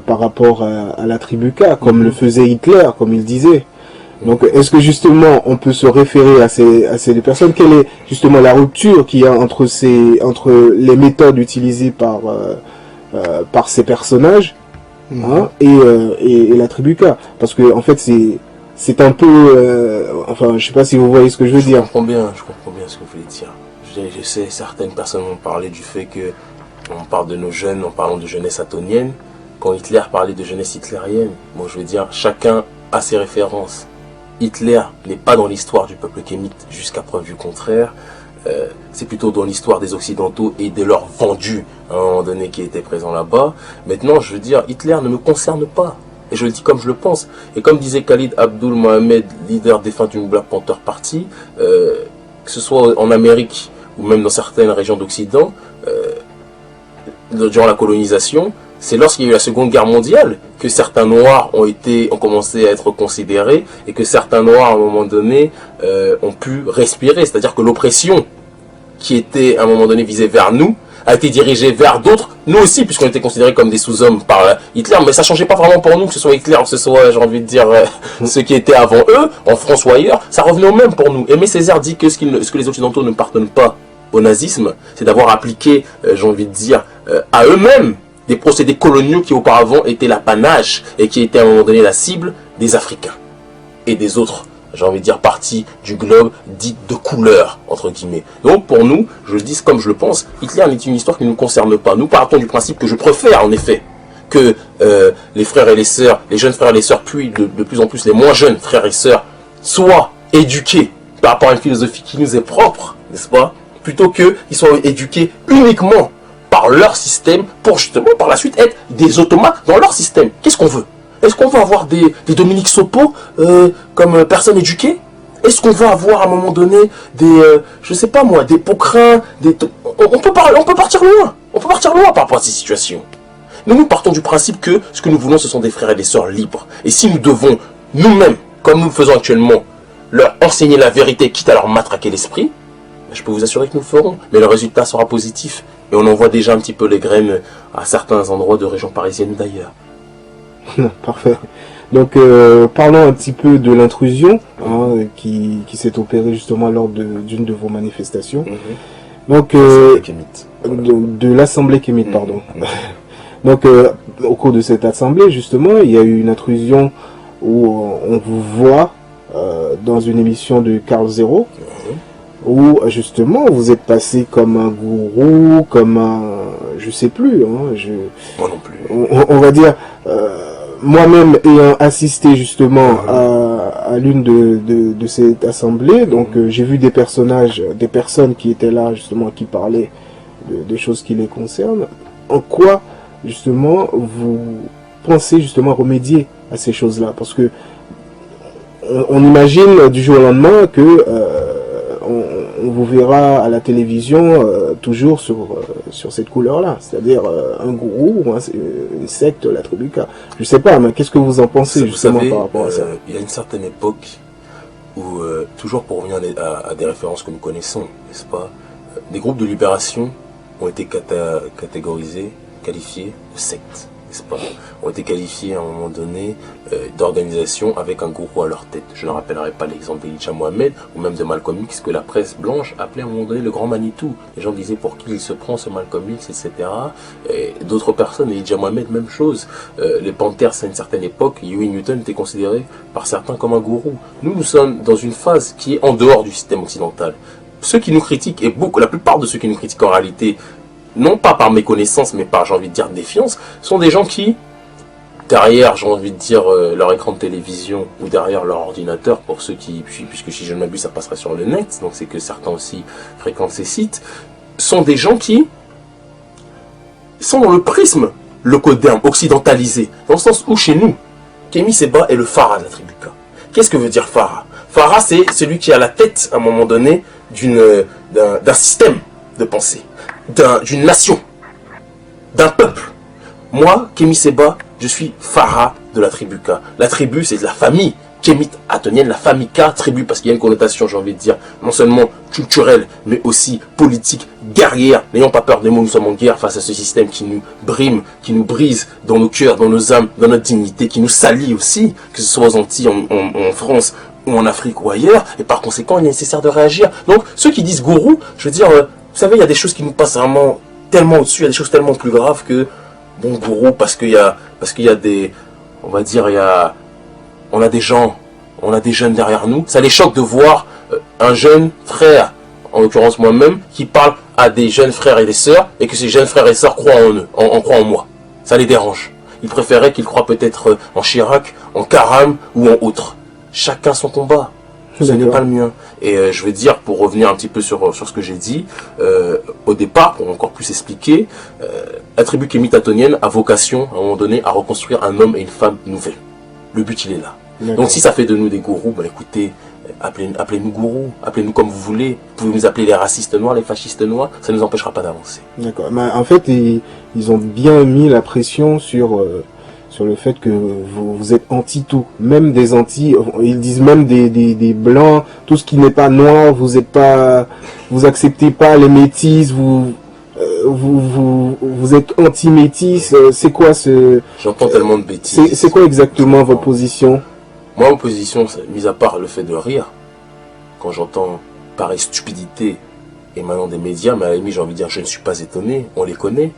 par rapport à la tribu K, comme le faisait Hitler, comme il disait. Donc, est-ce que justement on peut se référer à ces personnes? Quelle est justement la rupture qu'il y a entre les méthodes utilisées par ces personnages et la tribu K? Parce que en fait c'est un peu enfin, je sais pas si vous voyez ce que je veux dire. Je comprends bien ce que vous voulez dire. Je sais, certaines personnes ont parlé du fait que on parle de nos jeunes en parlant de jeunesse atonienne, quand Hitler parlait de jeunesse hitlérienne. Bon, je veux dire, chacun a ses références. Hitler n'est pas dans l'histoire du peuple kémite jusqu'à preuve du contraire. C'est plutôt dans l'histoire des Occidentaux et de leurs vendus à un moment donné qui étaient présents là-bas. Maintenant, je veux dire, Hitler ne me concerne pas. Et je le dis comme je le pense. Et comme disait Khalid Abdul Mohamed, leader défunt du Black Panther Party, que ce soit en Amérique ou même dans certaines régions d'Occident, durant la colonisation, c'est lorsqu'il y a eu la Seconde Guerre mondiale que certains Noirs ont commencé à être considérés et que certains Noirs, à un moment donné, ont pu respirer. C'est-à-dire que l'oppression qui était, à un moment donné, visée vers nous, a été dirigée vers d'autres, nous aussi, puisqu'on était considérés comme des sous-hommes par Hitler. Mais ça changeait pas vraiment pour nous, que ce soit Hitler, que ce soit, j'ai envie de dire, ceux qui étaient avant eux, en France ou ailleurs, ça revenait au même pour nous. Aimé Césaire dit que ce que les Occidentaux ne pardonnent pas au nazisme, c'est d'avoir appliqué, j'ai envie de dire, à eux-mêmes, des procédés coloniaux qui auparavant étaient l'apanage et qui étaient à un moment donné la cible des Africains et des autres, j'ai envie de dire, parties du globe dites de couleur, entre guillemets. Donc pour nous, je le dis comme je le pense, Hitler n'est une histoire qui ne nous concerne pas. Nous partons du principe que je préfère en effet que les frères et les sœurs, les jeunes frères et les sœurs, puis de plus en plus les moins jeunes frères et sœurs, soient éduqués par rapport à une philosophie qui nous est propre, n'est-ce pas, plutôt qu'ils soient éduqués uniquement par leur système, pour justement par la suite être des automates dans leur système. Qu'est-ce qu'on veut? Est-ce qu'on veut avoir des Dominique Sopo comme personnes éduquées? Est-ce qu'on veut avoir à un moment donné je sais pas moi, des Poquelin, on peut partir loin. On peut partir loin par rapport à ces situations. Nous partons du principe que ce que nous voulons, ce sont des frères et des sœurs libres. Et si nous devons, nous-mêmes, comme nous le faisons actuellement, leur enseigner la vérité, quitte à leur matraquer l'esprit, je peux vous assurer que nous le ferons. Mais le résultat sera positif. Et on en voit déjà un petit peu les graines à certains endroits de régions parisiennes d'ailleurs. Parfait. Donc, parlons un petit peu de l'intrusion qui s'est opérée justement lors d'une de vos manifestations. Donc, de l'Assemblée kémite, pardon. Donc, au cours de cette assemblée, justement, il y a eu une intrusion où on vous voit dans une émission de Carl Zero, où justement vous êtes passé comme un gourou, comme un, je sais plus, moi non plus. On va dire, moi-même ayant assisté justement à l'une de cette assemblée, donc j'ai vu des personnes qui étaient là justement, qui parlaient des choses qui les concernent. En quoi justement vous pensez justement remédier à ces choses-là? Parce que on imagine du jour au lendemain que on vous verra à la télévision toujours sur cette couleur-là, c'est-à-dire un gourou ou une secte, la tribu K. Je sais pas, mais qu'est-ce que vous en pensez justement par rapport à ça? Il y a une certaine époque où, toujours pour revenir à des références que nous connaissons, n'est-ce pas, des groupes de libération ont été catégorisés, qualifiés de sectes, n'est-ce pas, ont été qualifiés à un moment donné d'organisations avec un gourou à leur tête. Je ne rappellerai pas l'exemple d'Elijah Mohamed ou même de Malcolm X que la presse blanche appelait à un moment donné le grand Manitou. Les gens disaient pour qui il se prend ce Malcolm X, etc. Et d'autres personnes, Elijah Mohamed, même chose. Les Panthers, à une certaine époque, Huey Newton était considéré par certains comme un gourou. Nous sommes dans une phase qui est en dehors du système occidental. Ceux qui nous critiquent, et la plupart de ceux qui nous critiquent en réalité, non pas par méconnaissance, mais par, j'ai envie de dire, défiance, sont des gens qui, derrière, j'ai envie de dire, leur écran de télévision ou derrière leur ordinateur, pour ceux qui, puisque si je ne m'abuse, ça passerait sur le net, donc c'est que certains aussi fréquentent ces sites, sont des gens qui sont dans le prisme locoderne, occidentalisé, dans le sens où chez nous, Kémy Séba est le phara de la tribu K. Qu'est-ce que veut dire phara? Phara, c'est celui qui est à la tête, à un moment donné, d'un système de pensée, d'une nation, d'un peuple. Moi, Kémy Séba, je suis phara de la tribu K. La tribu, c'est de la famille kémite atonienne, la famille K, tribu, parce qu'il y a une connotation, j'ai envie de dire, non seulement culturelle, mais aussi politique, guerrière. N'ayons pas peur des mots, nous sommes en guerre face à ce système qui nous brime, qui nous brise dans nos cœurs, dans nos âmes, dans notre dignité, qui nous salit aussi, que ce soit aux Antilles, en France, ou en Afrique ou ailleurs, et par conséquent, il est nécessaire de réagir. Donc, ceux qui disent gourou, je veux dire, vous savez, il y a des choses qui nous passent vraiment tellement au-dessus, il y a des choses tellement plus graves que, bon, gourou, parce qu'il y a des, on va dire, on a des gens, on a des jeunes derrière nous, ça les choque de voir un jeune frère, en l'occurrence moi-même, qui parle à des jeunes frères et des sœurs, et que ces jeunes frères et sœurs croient en eux, croient en moi. Ça les dérange. Ils préféraient qu'ils croient peut-être en Chirac, en Karam ou en autre. Chacun son combat. Ce n'est pas le mien. Et je veux dire, pour revenir un petit peu sur ce que j'ai dit, au départ, pour encore plus expliquer, la tribu kémite atonienne a vocation, à un moment donné, à reconstruire un homme et une femme nouvelle. Le but, il est là. Donc si ça fait de nous des gourous, bah écoutez, appelez-nous gourous, appelez-nous comme vous voulez. Vous pouvez nous appeler les racistes noirs, les fascistes noirs, ça ne nous empêchera pas d'avancer. D'accord. Mais en fait, ils ont bien mis la pression sur le fait que vous êtes anti-tout, même des anti, ils disent même des blancs, tout ce qui n'est pas noir, vous acceptez pas les métis, vous êtes anti-métis, c'est quoi ce... J'entends tellement de bêtises. C'est quoi exactement votre position? Moi, ma position, mis à part le fait de rire, quand j'entends pareille stupidité émanant des médias, mais à la limite, j'ai envie de dire, je ne suis pas étonné, on les connaît.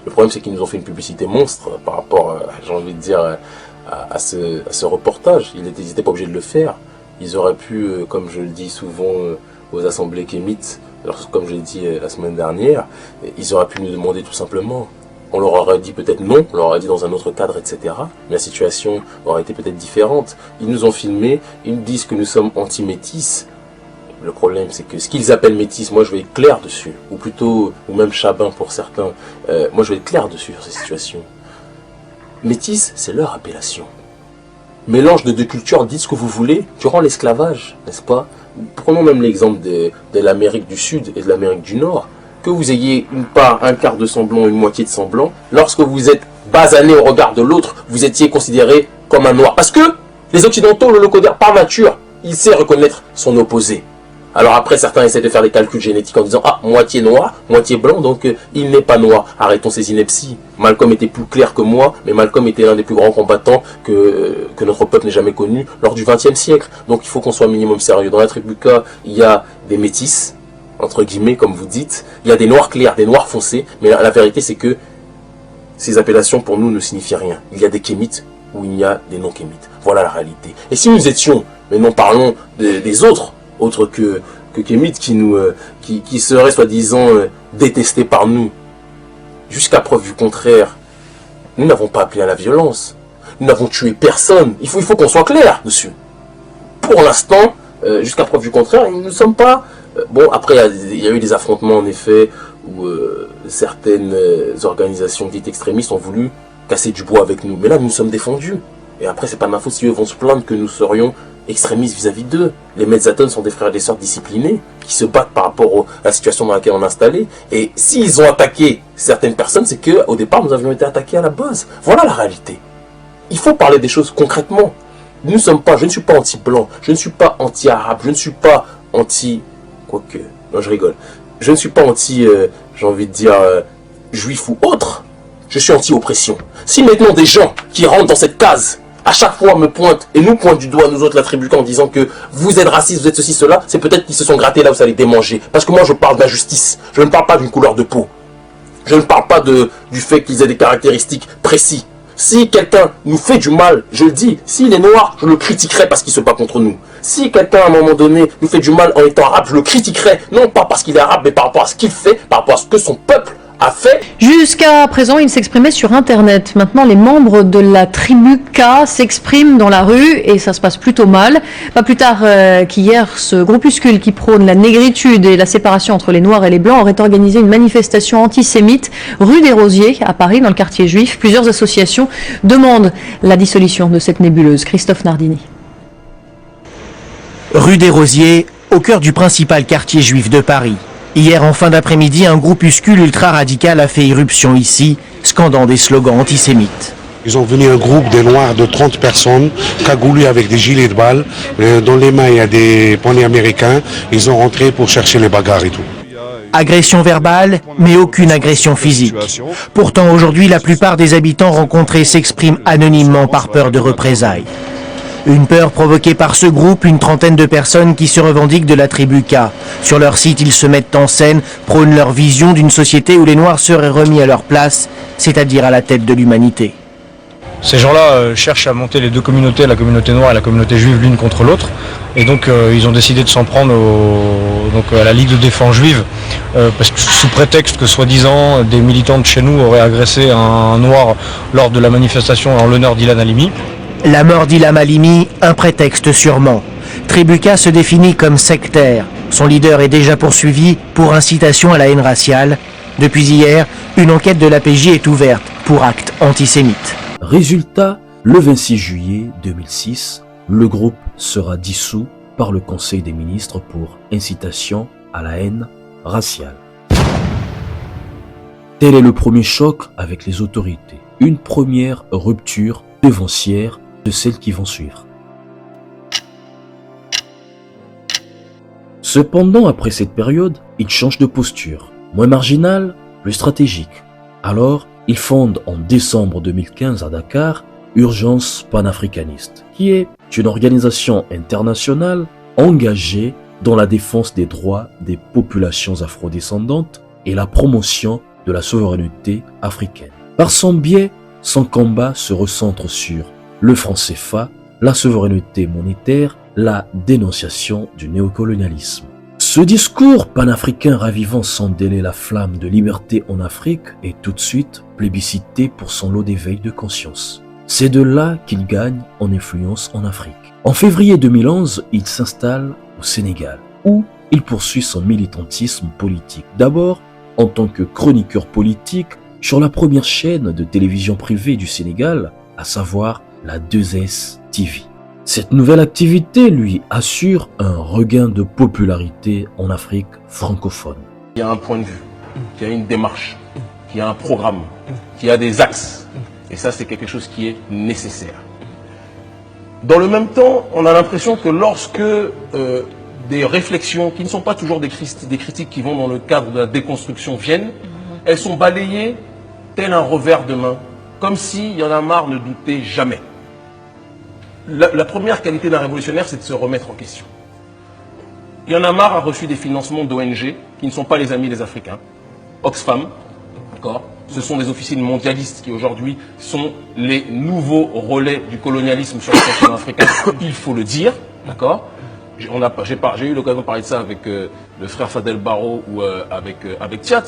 Le problème, c'est qu'ils nous ont fait une publicité monstre par rapport, j'ai envie de dire, à ce reportage. Ils n'étaient pas obligés de le faire. Ils auraient pu, comme je le dis souvent aux assemblées kémites, alors comme je l'ai dit la semaine dernière, ils auraient pu nous demander tout simplement. On leur aurait dit peut-être non, on leur aurait dit dans un autre cadre, etc. Mais la situation aurait été peut-être différente. Ils nous ont filmés, ils nous disent que nous sommes anti-métis. Le problème, c'est que ce qu'ils appellent métis, moi je vais être clair dessus. Ou plutôt, ou même chabin pour certains, moi je vais être clair dessus sur ces situations. Métis, c'est leur appellation. Mélange de deux cultures, dites ce que vous voulez, durant l'esclavage, n'est-ce pas? Prenons même l'exemple de l'Amérique du Sud et de l'Amérique du Nord. Que vous ayez une part, un quart de sang blanc, une moitié de sang blanc, lorsque vous êtes basané au regard de l'autre, vous étiez considéré comme un noir. Parce que les Occidentaux, le locodère, par nature, il sait reconnaître son opposé. Alors après, certains essaient de faire des calculs génétiques en disant « Ah, moitié noir, moitié blanc, donc il n'est pas noir. » Arrêtons ces inepties. Malcolm était plus clair que moi, mais Malcolm était l'un des plus grands combattants que notre peuple n'ait jamais connu lors du XXe siècle. Donc il faut qu'on soit un minimum sérieux. Dans la tribu K, il y a des métis, entre guillemets, comme vous dites. Il y a des noirs clairs, des noirs foncés, mais la vérité c'est que ces appellations pour nous ne signifient rien. Il y a des kémites ou il y a des non-kémites. Voilà la réalité. Et si nous étions, mais non parlons des autres que kémites qui seraient soi-disant détestés par nous, jusqu'à preuve du contraire, nous n'avons pas appelé à la violence. Nous n'avons tué personne. Il faut qu'on soit clair dessus. Pour l'instant, jusqu'à preuve du contraire, nous ne sommes pas... Bon, après, il y a eu des affrontements, en effet, où certaines organisations dites extrémistes ont voulu casser du bois avec nous. Mais là, nous nous sommes défendus. Et après, c'est pas ma faute si eux vont se plaindre que nous serions extrémistes vis-à-vis d'eux. Les Metzatons sont des frères et des sœurs disciplinés qui se battent par rapport à la situation dans laquelle on est installé. Et s'ils ont attaqué certaines personnes, c'est qu'au départ, nous avions été attaqués à la base. Voilà la réalité. Il faut parler des choses concrètement. Je ne suis pas anti-blanc, je ne suis pas anti-arabe, je ne suis pas anti... Quoique, non, je rigole. Je ne suis pas anti, j'ai envie de dire, juif ou autre. Je suis anti-oppression. Si maintenant des gens qui rentrent dans cette case, à chaque fois me pointent et nous pointent du doigt, nous autres, la tribu K, en disant que vous êtes raciste, vous êtes ceci, cela, c'est peut-être qu'ils se sont grattés là où ça les démanger. Parce que moi, je parle d'injustice. Je ne parle pas d'une couleur de peau. Je ne parle pas du fait qu'ils aient des caractéristiques précis. Si quelqu'un nous fait du mal, je le dis, s'il est noir, je le critiquerai parce qu'il se bat contre nous. Si quelqu'un, à un moment donné, nous fait du mal en étant arabe, je le critiquerai, non pas parce qu'il est arabe, mais par rapport à ce qu'il fait, par rapport à ce que son peuple a fait. Jusqu'à présent, il s'exprimait sur Internet. Maintenant, les membres de la tribu K s'expriment dans la rue et ça se passe plutôt mal. Pas plus tard qu'hier, ce groupuscule qui prône la négritude et la séparation entre les Noirs et les Blancs aurait organisé une manifestation antisémite rue des Rosiers à Paris, dans le quartier juif. Plusieurs associations demandent la dissolution de cette nébuleuse. Christophe Nardini. Rue des Rosiers, au cœur du principal quartier juif de Paris. Hier, en fin d'après-midi, un groupuscule ultra-radical a fait irruption ici, scandant des slogans antisémites. Ils ont venu un groupe de noirs de 30 personnes, cagoulés avec des gilets de balles. Dans les mains, il y a des poignets américains. Ils ont rentré pour chercher les bagarres et tout. Agression verbale, mais aucune agression physique. Pourtant, aujourd'hui, la plupart des habitants rencontrés s'expriment anonymement par peur de représailles. Une peur provoquée par ce groupe, une trentaine de personnes qui se revendiquent de la tribu K. Sur leur site, ils se mettent en scène, prônent leur vision d'une société où les Noirs seraient remis à leur place, c'est-à-dire à la tête de l'humanité. Ces gens-là cherchent à monter les deux communautés, la communauté noire et la communauté juive, l'une contre l'autre. Et donc ils ont décidé de s'en prendre à la Ligue de défense juive, parce que sous prétexte que soi-disant des militants de chez nous auraient agressé un noir lors de la manifestation en l'honneur d'Ilan Halimi. La mort d'Ilham Halimi, un prétexte sûrement. Tribu K se définit comme sectaire. Son leader est déjà poursuivi pour incitation à la haine raciale. Depuis hier, une enquête de l'APJ est ouverte pour actes antisémites. Résultat, le 26 juillet 2006, le groupe sera dissous par le Conseil des ministres pour incitation à la haine raciale. Tel est le premier choc avec les autorités. Une première rupture devancière de celles qui vont suivre. Cependant, après cette période, il change de posture, moins marginal, plus stratégique. Alors, il fonde en décembre 2015 à Dakar Urgence panafricaniste, qui est une organisation internationale engagée dans la défense des droits des populations afrodescendantes et la promotion de la souveraineté africaine. Par son biais, son combat se recentre sur le franc CFA, la souveraineté monétaire, la dénonciation du néocolonialisme. Ce discours panafricain ravivant sans délai la flamme de liberté en Afrique est tout de suite plébiscité pour son lot d'éveil de conscience. C'est de là qu'il gagne en influence en Afrique. En février 2011, il s'installe au Sénégal, où il poursuit son militantisme politique. D'abord, en tant que chroniqueur politique sur la première chaîne de télévision privée du Sénégal, à savoir la 2S TV. Cette nouvelle activité lui assure un regain de popularité en Afrique francophone. Il y a un point de vue, il y a une démarche, il y a un programme, il y a des axes. Et ça, c'est quelque chose qui est nécessaire. Dans le même temps, on a l'impression que lorsque des réflexions qui ne sont pas toujours des critiques qui vont dans le cadre de la déconstruction viennent, elles sont balayées tel un revers de main, comme si Y en a marre ne doutait jamais. La première qualité d'un révolutionnaire, c'est de se remettre en question. Y en a marre a reçu des financements d'ONG qui ne sont pas les amis des Africains. Oxfam, d'accord. Ce sont des officines mondialistes qui aujourd'hui sont les nouveaux relais du colonialisme sur le continent africain, il faut le dire, d'accord. J'ai eu l'occasion de parler de ça avec le frère Fadel Barro ou avec Thiat,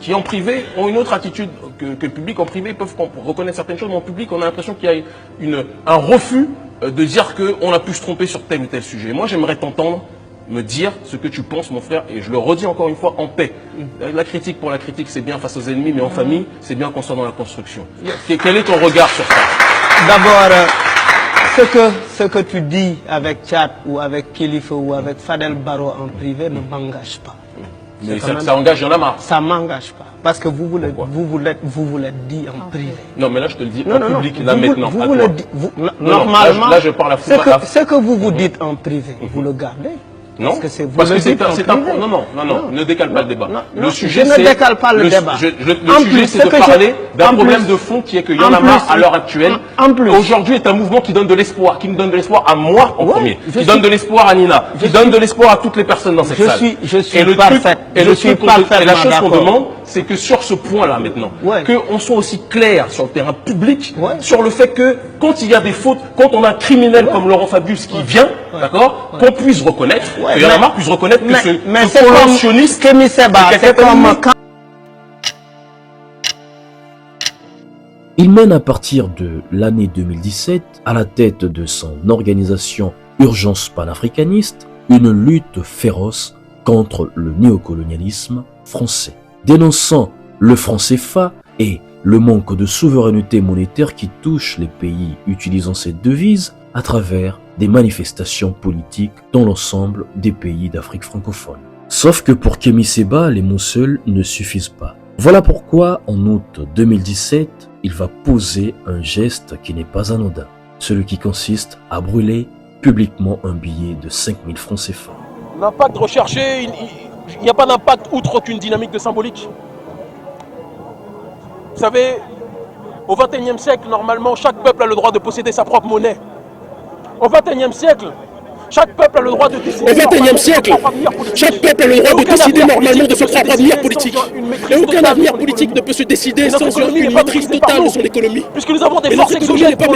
qui en privé ont une autre attitude que le public. En privé, ils peuvent reconnaître certaines choses, mais en public, on a l'impression qu'il y a un refus de dire qu'on a pu se tromper sur tel ou tel sujet. Moi, j'aimerais t'entendre me dire ce que tu penses, mon frère, et je le redis encore une fois, en paix. La critique pour la critique, c'est bien face aux ennemis, mais en famille, c'est bien qu'on soit dans la construction. Quel est ton regard sur ça? D'abord, ce que tu dis avec Thiat ou avec Kilifeu ou avec Fadel Barro en privé ne m'engage pas. Mais ça engage Y en a marre. Ça m'engage pas. Parce que vous l'êtes dit en privé. Non, mais là, je te le dis en public, là, maintenant. Normalement, là, je parle à ce que vous dites en privé, vous le gardez. Non, parce que c'est un point. Non, ne décale pas le débat. Le sujet, je ne décale pas le débat. Le sujet, c'est de parler d'un problème de fond qui est que Y en a marre à l'heure actuelle. Aujourd'hui est un mouvement qui donne de l'espoir, qui nous donne de l'espoir à moi en premier, qui donne de l'espoir à Nina, qui donne de l'espoir à toutes les personnes dans cette salle. Je suis parfait. Et la chose qu'on demande, c'est que sur ce point-là maintenant, qu'on soit aussi clair sur le terrain public, sur le fait que quand il y a des fautes, quand on a un criminel comme Laurent Fabius qui vient, d'accord, qu'on puisse reconnaître, que Y en a marre puisse reconnaître que ce colonialiste c'est comme Il mène à partir de l'année 2017, à la tête de son organisation Urgence panafricaniste, une lutte féroce contre le néocolonialisme français, dénonçant le franc CFA et le manque de souveraineté monétaire qui touche les pays utilisant cette devise à travers des manifestations politiques dans l'ensemble des pays d'Afrique francophone. Sauf que pour Kémy Séba, les mots seuls ne suffisent pas. Voilà pourquoi, en août 2017, il va poser un geste qui n'est pas anodin, celui qui consiste à brûler publiquement un billet de 5000 francs CFA. L'impact recherché, il n'y a pas d'impact outre qu'une dynamique de symbolique. Vous savez, au XXIe siècle, normalement, chaque peuple a le droit de posséder sa propre monnaie. Au XXIe siècle, chaque peuple a le droit de décider. Au XXIe siècle, chaque peuple a le droit de décider normalement de son propre avenir politique. Et aucun avenir politique ne peut se décider sans une maîtrise totale de son économie. Puisque nous avons des forces exogènes pour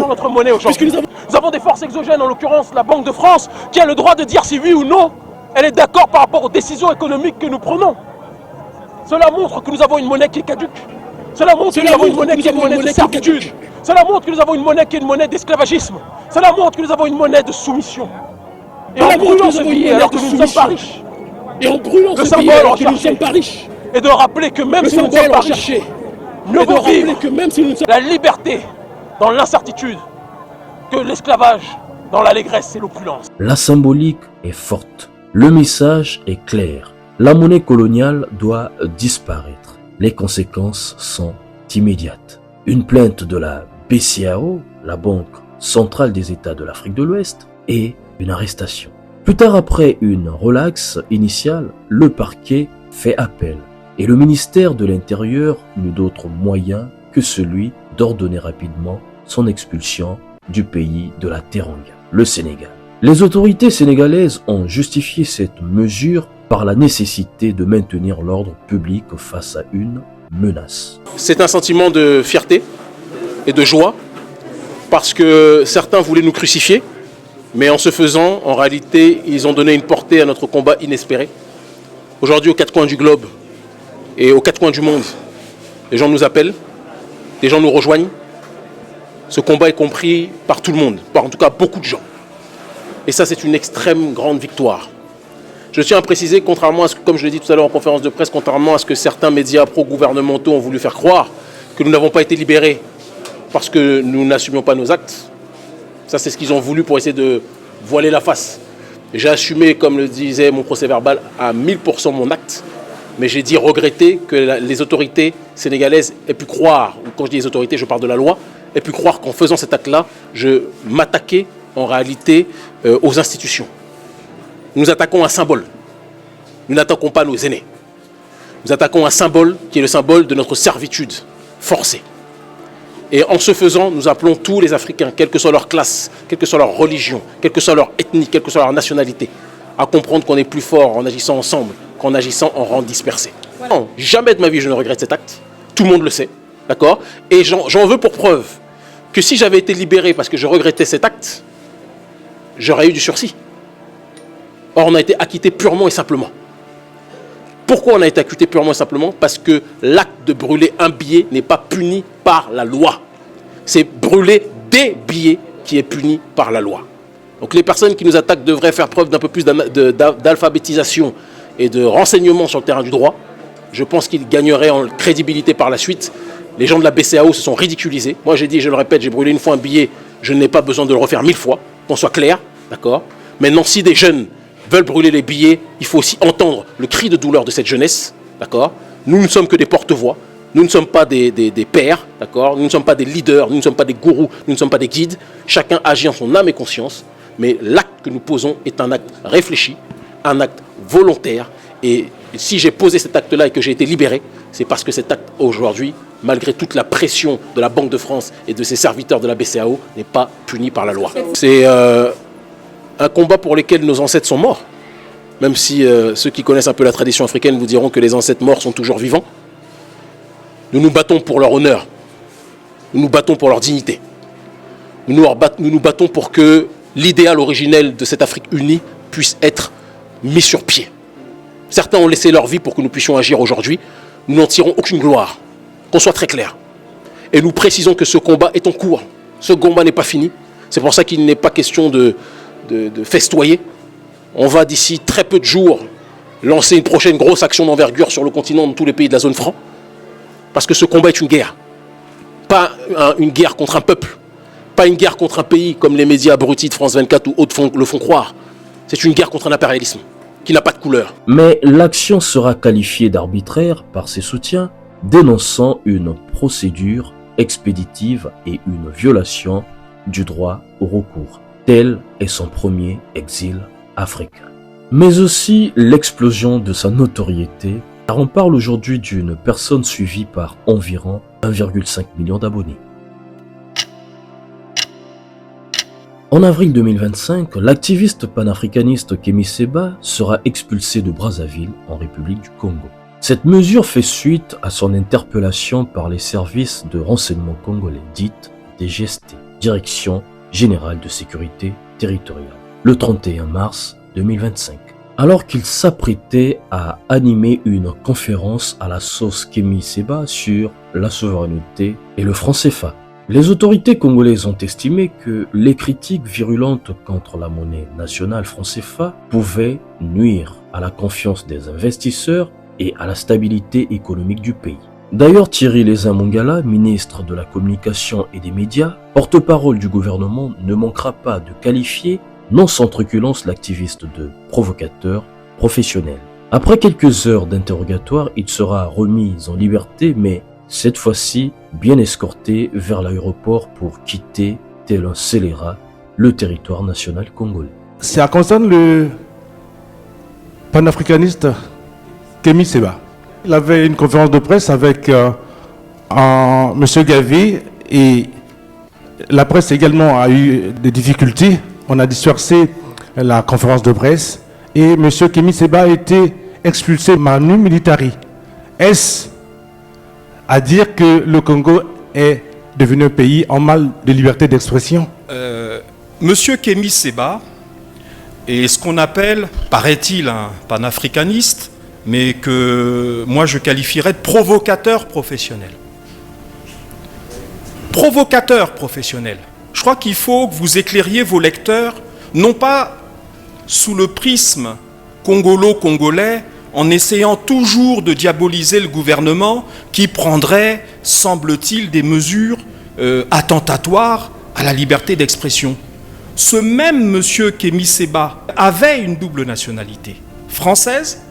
notre monnaie aujourd'hui. Nous avons des forces exogènes, en l'occurrence la Banque de France, qui a le droit de dire si oui ou non elle est d'accord par rapport aux décisions économiques que nous prenons. Cela montre que nous avons une monnaie qui est caduque. Cela montre que nous avons une monnaie qui est une monnaie de servitude. Cela montre que nous avons une monnaie qui est une monnaie d'esclavagisme. Cela montre que nous avons une monnaie de soumission. Et en brûlant ce billet alors que nous ne sommes pas riches. Et en brûlant ce billet alors que nous ne sommes pas riches. Et de rappeler que même si nous ne sommes pas riches, mieux vaut vivre la liberté dans l'incertitude que l'esclavage dans l'allégresse et l'opulence. La symbolique est forte. Le message est clair. La monnaie coloniale doit disparaître. Les conséquences sont immédiates. Une plainte de la BCAO, la Banque centrale des États de l'Afrique de l'Ouest, et une arrestation. Plus tard, après une relaxe initiale, le parquet fait appel et le ministère de l'Intérieur n'eut d'autre moyen que celui d'ordonner rapidement son expulsion du pays de la Teranga, le Sénégal. Les autorités sénégalaises ont justifié cette mesure par la nécessité de maintenir l'ordre public face à une menace. C'est un sentiment de fierté et de joie parce que certains voulaient nous crucifier, mais en ce faisant, en réalité, ils ont donné une portée à notre combat inespéré. Aujourd'hui, aux quatre coins du globe et aux quatre coins du monde, les gens nous appellent, les gens nous rejoignent. Ce combat est compris par tout le monde, par en tout cas beaucoup de gens. Et ça, c'est une extrême grande victoire. Je tiens à préciser, contrairement à ce que, comme je l'ai dit tout à l'heure en conférence de presse, contrairement à ce que certains médias pro-gouvernementaux ont voulu faire croire, que nous n'avons pas été libérés parce que nous n'assumions pas nos actes. Ça, c'est ce qu'ils ont voulu pour essayer de voiler la face. J'ai assumé, comme le disait mon procès-verbal, à 1000% mon acte, mais j'ai dit regretter que les autorités sénégalaises aient pu croire, ou quand je dis les autorités, je parle de la loi, aient pu croire qu'en faisant cet acte-là, je m'attaquais en réalité aux institutions. nous attaquons un symbole. Nous n'attaquons pas nos aînés. Nous attaquons un symbole qui est le symbole de notre servitude forcée. Et en ce faisant, nous appelons tous les Africains, quelle que soit leur classe, quelle que soit leur religion, quelle que soit leur ethnie, quelle que soit leur nationalité, à comprendre qu'on est plus fort en agissant ensemble qu'en agissant en rang dispersé. Voilà. Non, jamais de ma vie je ne regrette cet acte. Tout le monde le sait, d'accord? Et j'en veux pour preuve que si j'avais été libéré parce que je regrettais cet acte, j'aurais eu du sursis. Or, on a été acquitté purement et simplement. Pourquoi on a été acquitté purement et simplement? Parce que l'acte de brûler un billet n'est pas puni par la loi. C'est brûler des billets qui est puni par la loi. Donc les personnes qui nous attaquent devraient faire preuve d'un peu plus d'alphabétisation et de renseignement sur le terrain du droit. Je pense qu'ils gagneraient en crédibilité par la suite. Les gens de la BCEAO se sont ridiculisés. Moi j'ai dit, je le répète, j'ai brûlé une fois un billet, je n'ai pas besoin de le refaire 1000 fois, qu'on soit clair, d'accord? Maintenant, si des jeunes veulent brûler les billets, il faut aussi entendre le cri de douleur de cette jeunesse, d'accord? Nous ne sommes que des porte-voix, nous ne sommes pas des pères, d'accord? Nous ne sommes pas des leaders, nous ne sommes pas des gourous, nous ne sommes pas des guides. Chacun agit en son âme et conscience, mais l'acte que nous posons est un acte réfléchi, un acte volontaire. Et si j'ai posé cet acte-là et que j'ai été libéré, c'est parce que cet acte aujourd'hui, malgré toute la pression de la Banque de France et de ses serviteurs de la BCEAO, n'est pas puni par la loi. C'est un combat pour lequel nos ancêtres sont morts. Même si ceux qui connaissent un peu la tradition africaine vous diront que les ancêtres morts sont toujours vivants. Nous nous battons pour leur honneur. Nous nous battons pour leur dignité. Nous nous battons pour que l'idéal originel de cette Afrique unie puisse être mis sur pied. Certains ont laissé leur vie pour que nous puissions agir aujourd'hui. Nous n'en tirons aucune gloire. Qu'on soit très clair. Et nous précisons que ce combat est en cours. Ce combat n'est pas fini. C'est pour ça qu'il n'est pas question de festoyer. On va d'ici très peu de jours lancer une prochaine grosse action d'envergure sur le continent dans tous les pays de la zone franc. Parce que ce combat est une guerre. Pas une guerre contre un peuple. Pas une guerre contre un pays comme les médias abrutis de France 24 ou autres le font croire. C'est une guerre contre un impérialisme qui n'a pas de couleur. Mais l'action sera qualifiée d'arbitraire par ses soutiens, dénonçant une procédure expéditive et une violation du droit au recours. Tel est son premier exil africain. Mais aussi l'explosion de sa notoriété, car on parle aujourd'hui d'une personne suivie par environ 1,5 million d'abonnés. En avril 2025, l'activiste panafricaniste Kémy Séba sera expulsé de Brazzaville en République du Congo. Cette mesure fait suite à son interpellation par les services de renseignement congolais, dite DGST, Direction Générale de Sécurité Territoriale, le 31 mars 2025. Alors qu'il s'apprêtait à animer une conférence à la sauce Kémy Séba sur la souveraineté et le franc CFA. Les autorités congolaises ont estimé que les critiques virulentes contre la monnaie nationale franc CFA pouvaient nuire à la confiance des investisseurs et à la stabilité économique du pays. D'ailleurs, Thierry Lézin Mongala, ministre de la Communication et des Médias, porte-parole du gouvernement, ne manquera pas de qualifier non sans truculence l'activiste de provocateur professionnel. Après quelques heures d'interrogatoire, il sera remis en liberté, mais cette fois-ci bien escorté vers l'aéroport pour quitter, tel un scélérat, le territoire national congolais. Ça concerne le panafricaniste Kémy Séba. Il avait une conférence de presse avec M. Gavi et la presse également a eu des difficultés. On a dispersé la conférence de presse et M. Kémy Séba a été expulsé manu militari. Est-ce à dire que le Congo est devenu un pays en mal de liberté d'expression? Monsieur Kémy Séba est ce qu'on appelle, paraît-il, un panafricaniste, mais que moi je qualifierais de provocateur professionnel. Provocateur professionnel. Je crois qu'il faut que vous éclairiez vos lecteurs, non pas sous le prisme congolo-congolais, en essayant toujours de diaboliser le gouvernement qui prendrait, semble-t-il, des mesures attentatoires à la liberté d'expression. Ce même monsieur Kémy Séba avait une double nationalité, française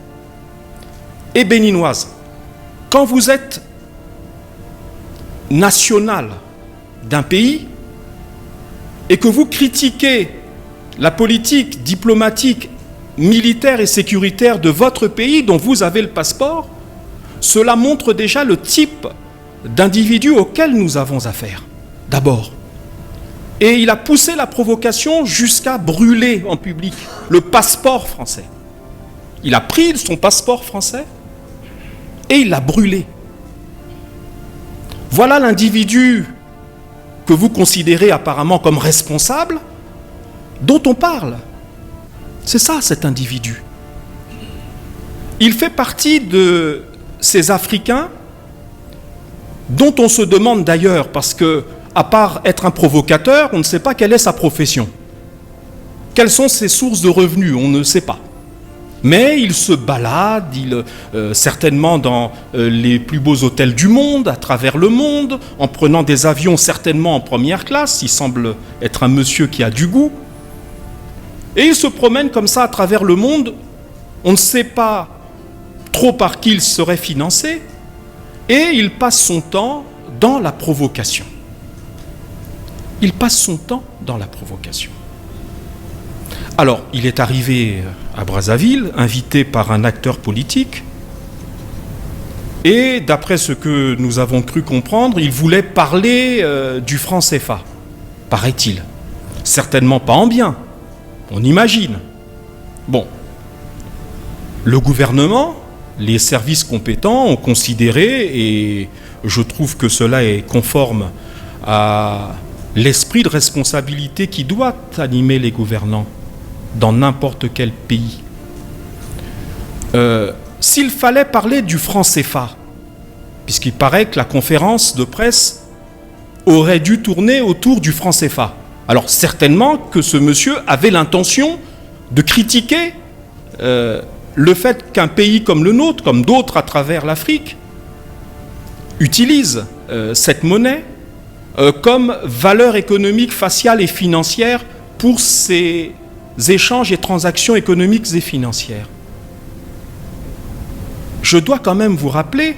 et béninoise. Quand vous êtes national d'un pays et que vous critiquez la politique diplomatique militaire et sécuritaire de votre pays dont vous avez le passeport, cela montre déjà le type d'individu auquel nous avons affaire, d'abord. Et il a poussé la provocation jusqu'à brûler en public le passeport français. Il a pris son passeport français et il l'a brûlé. Voilà l'individu que vous considérez apparemment comme responsable, dont on parle. C'est ça, cet individu. Il fait partie de ces Africains dont on se demande d'ailleurs, parce que, à part être un provocateur, on ne sait pas quelle est sa profession. Quelles sont ses sources de revenus, on ne sait pas. Mais il se balade, certainement dans les plus beaux hôtels du monde, à travers le monde, en prenant des avions certainement en première classe. Il semble être un monsieur qui a du goût. Et il se promène comme ça à travers le monde. On ne sait pas trop par qui il serait financé. Et il passe son temps dans la provocation. Il passe son temps dans la provocation. Alors, il est arrivé à Brazzaville, invité par un acteur politique, et d'après ce que nous avons cru comprendre, il voulait parler du franc CFA, paraît-il. Certainement pas en bien, on imagine. Bon, le gouvernement, les services compétents ont considéré, et je trouve que cela est conforme à l'esprit de responsabilité qui doit animer les gouvernants dans n'importe quel pays. S'il fallait parler du franc CFA, puisqu'il paraît que la conférence de presse aurait dû tourner autour du franc CFA, alors certainement que ce monsieur avait l'intention de critiquer le fait qu'un pays comme le nôtre, comme d'autres à travers l'Afrique, utilise cette monnaie comme valeur économique faciale et financière pour ses échanges et transactions économiques et financières. Je dois quand même vous rappeler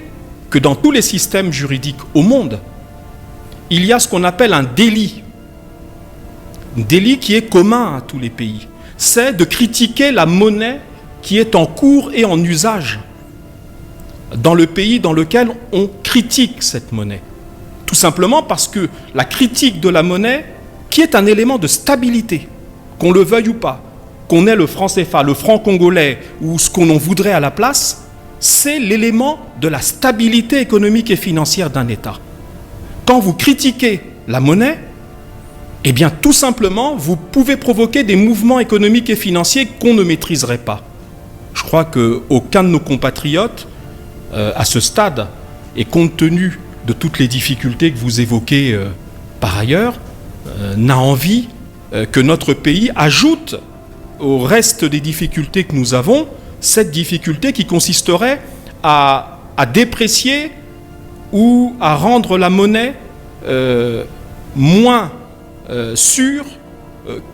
que dans tous les systèmes juridiques au monde, il y a ce qu'on appelle un délit. Un délit qui est commun à tous les pays. C'est de critiquer la monnaie qui est en cours et en usage dans le pays dans lequel on critique cette monnaie. Tout simplement parce que la critique de la monnaie, qui est un élément de stabilité, qu'on le veuille ou pas, qu'on ait le franc CFA, le franc congolais ou ce qu'on en voudrait à la place, c'est l'élément de la stabilité économique et financière d'un État. Quand vous critiquez la monnaie, eh bien tout simplement, vous pouvez provoquer des mouvements économiques et financiers qu'on ne maîtriserait pas. Je crois qu'aucun de nos compatriotes, à ce stade, et compte tenu de toutes les difficultés que vous évoquez par ailleurs, n'a envie que notre pays ajoute au reste des difficultés que nous avons, cette difficulté qui consisterait à déprécier ou à rendre la monnaie moins sûre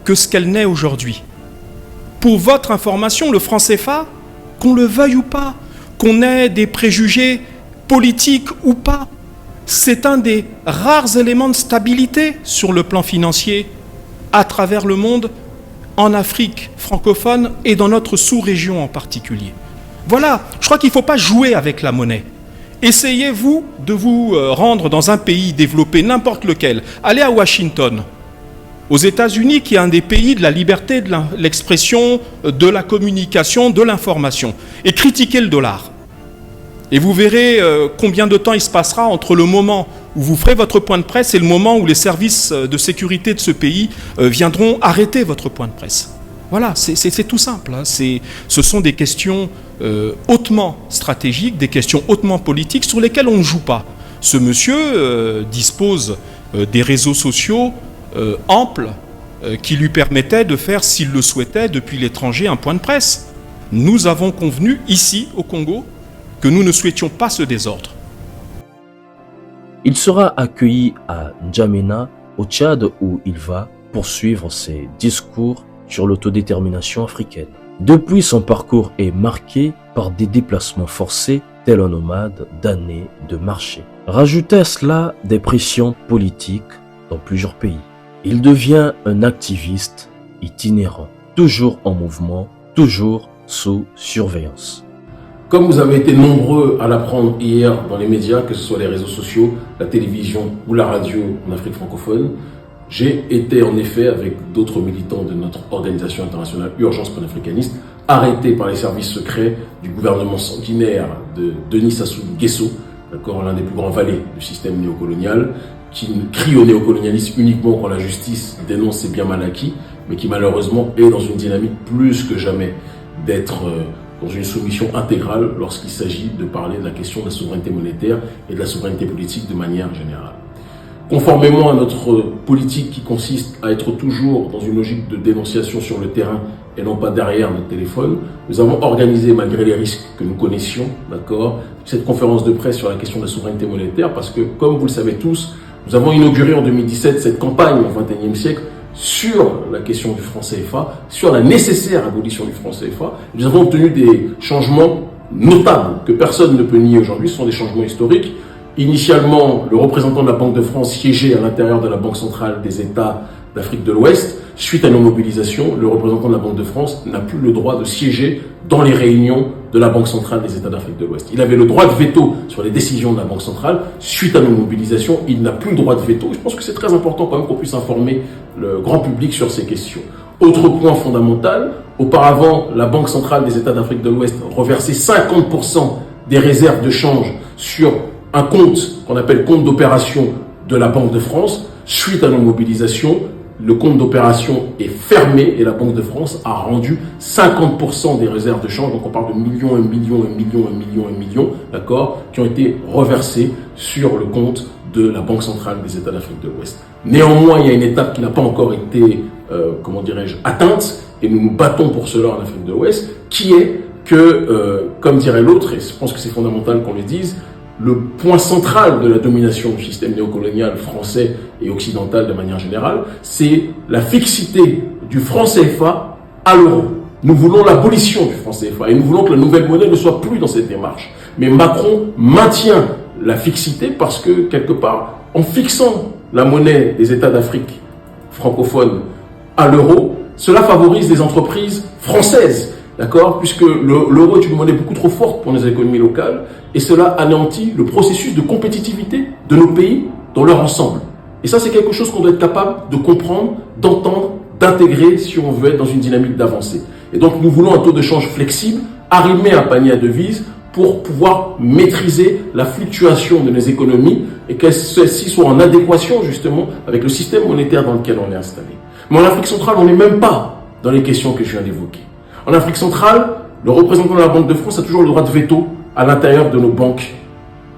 que ce qu'elle n'est aujourd'hui. Pour votre information, le franc CFA, qu'on le veuille ou pas, qu'on ait des préjugés politiques ou pas, c'est un des rares éléments de stabilité sur le plan financier à travers le monde, en Afrique francophone et dans notre sous-région en particulier. Voilà, je crois qu'il ne faut pas jouer avec la monnaie. Essayez-vous de vous rendre dans un pays développé, n'importe lequel. Allez à Washington, aux États-Unis, qui est un des pays de la liberté de l'expression, de la communication, de l'information, et critiquez le dollar. Et vous verrez combien de temps il se passera entre le moment où vous ferez votre point de presse et le moment où les services de sécurité de ce pays viendront arrêter votre point de presse. Voilà, c'est tout simple. Hein. Ce sont des questions hautement stratégiques, des questions hautement politiques sur lesquelles on ne joue pas. Ce monsieur dispose des réseaux sociaux amples qui lui permettaient de faire, s'il le souhaitait, depuis l'étranger, un point de presse. Nous avons convenu, ici, au Congo, que nous ne souhaitions pas ce désordre. Il sera accueilli à N'Djamena, au Tchad, où il va poursuivre ses discours sur l'autodétermination africaine. Depuis, son parcours est marqué par des déplacements forcés, tel un nomade d'années de marché. Rajoutez à cela des pressions politiques dans plusieurs pays. Il devient un activiste itinérant, toujours en mouvement toujours sous surveillance. Comme vous avez été nombreux à l'apprendre hier dans les médias, que ce soit les réseaux sociaux, la télévision ou la radio en Afrique francophone, j'ai été en effet, avec d'autres militants de notre organisation internationale Urgence panafricaniste, arrêté par les services secrets du gouvernement sanguinaire de Denis Sassou Nguesso, d'accord, l'un des plus grands valets du système néocolonial, qui crie au néocolonialisme uniquement quand la justice dénonce ses biens mal acquis, mais qui malheureusement est dans une dynamique plus que jamais d'être dans une soumission intégrale lorsqu'il s'agit de parler de la question de la souveraineté monétaire et de la souveraineté politique de manière générale. Conformément à notre politique qui consiste à être toujours dans une logique de dénonciation sur le terrain et non pas derrière notre téléphone, nous avons organisé, malgré les risques que nous connaissions, d'accord, cette conférence de presse sur la question de la souveraineté monétaire parce que, comme vous le savez tous, nous avons inauguré en 2017 cette campagne au XXIe siècle sur la question du franc CFA, sur la nécessaire abolition du franc CFA. Nous avons obtenu des changements notables que personne ne peut nier aujourd'hui. Ce sont des changements historiques. Initialement, le représentant de la Banque de France siégeait à l'intérieur de la Banque centrale des États d'Afrique de l'Ouest. Suite à nos mobilisations, le représentant de la Banque de France n'a plus le droit de siéger dans les réunions de la Banque centrale des États d'Afrique de l'Ouest. Il avait le droit de veto sur les décisions de la Banque centrale. Suite à nos mobilisations, il n'a plus le droit de veto. Je pense que c'est très important quand même qu'on puisse informer le grand public sur ces questions. Autre point fondamental, auparavant, la Banque centrale des États d'Afrique de l'Ouest reversait 50% des réserves de change sur un compte qu'on appelle compte d'opération de la Banque de France. Suite à nos mobilisations, le compte d'opération est fermé et la Banque de France a rendu 50% des réserves de change. Donc on parle de millions et millions et millions et millions et millions, d'accord, qui ont été reversés sur le compte de la Banque centrale des États d'Afrique de l'Ouest. Néanmoins, il y a une étape qui n'a pas encore été, atteinte, et nous nous battons pour cela en Afrique de l'Ouest, qui est que, comme dirait l'autre, et je pense que c'est fondamental qu'on le dise, le point central de la domination du système néocolonial français et occidental de manière générale, c'est la fixité du franc CFA à l'euro. Nous voulons l'abolition du franc CFA et nous voulons que la nouvelle monnaie ne soit plus dans cette démarche. Mais Macron maintient la fixité parce que, quelque part, en fixant la monnaie des États d'Afrique francophones à l'euro, cela favorise les entreprises françaises. D'accord, puisque l'euro est une monnaie beaucoup trop forte pour nos économies locales et cela anéantit le processus de compétitivité de nos pays dans leur ensemble. Et ça, c'est quelque chose qu'on doit être capable de comprendre, d'entendre, d'intégrer si on veut être dans une dynamique d'avancée. Et donc, nous voulons un taux de change flexible, arrimé à un panier à devises pour pouvoir maîtriser la fluctuation de nos économies et que celles-ci soient en adéquation justement avec le système monétaire dans lequel on est installé. Mais en Afrique centrale, on n'est même pas dans les questions que je viens d'évoquer. En Afrique centrale, le représentant de la Banque de France a toujours le droit de veto à l'intérieur de nos banques,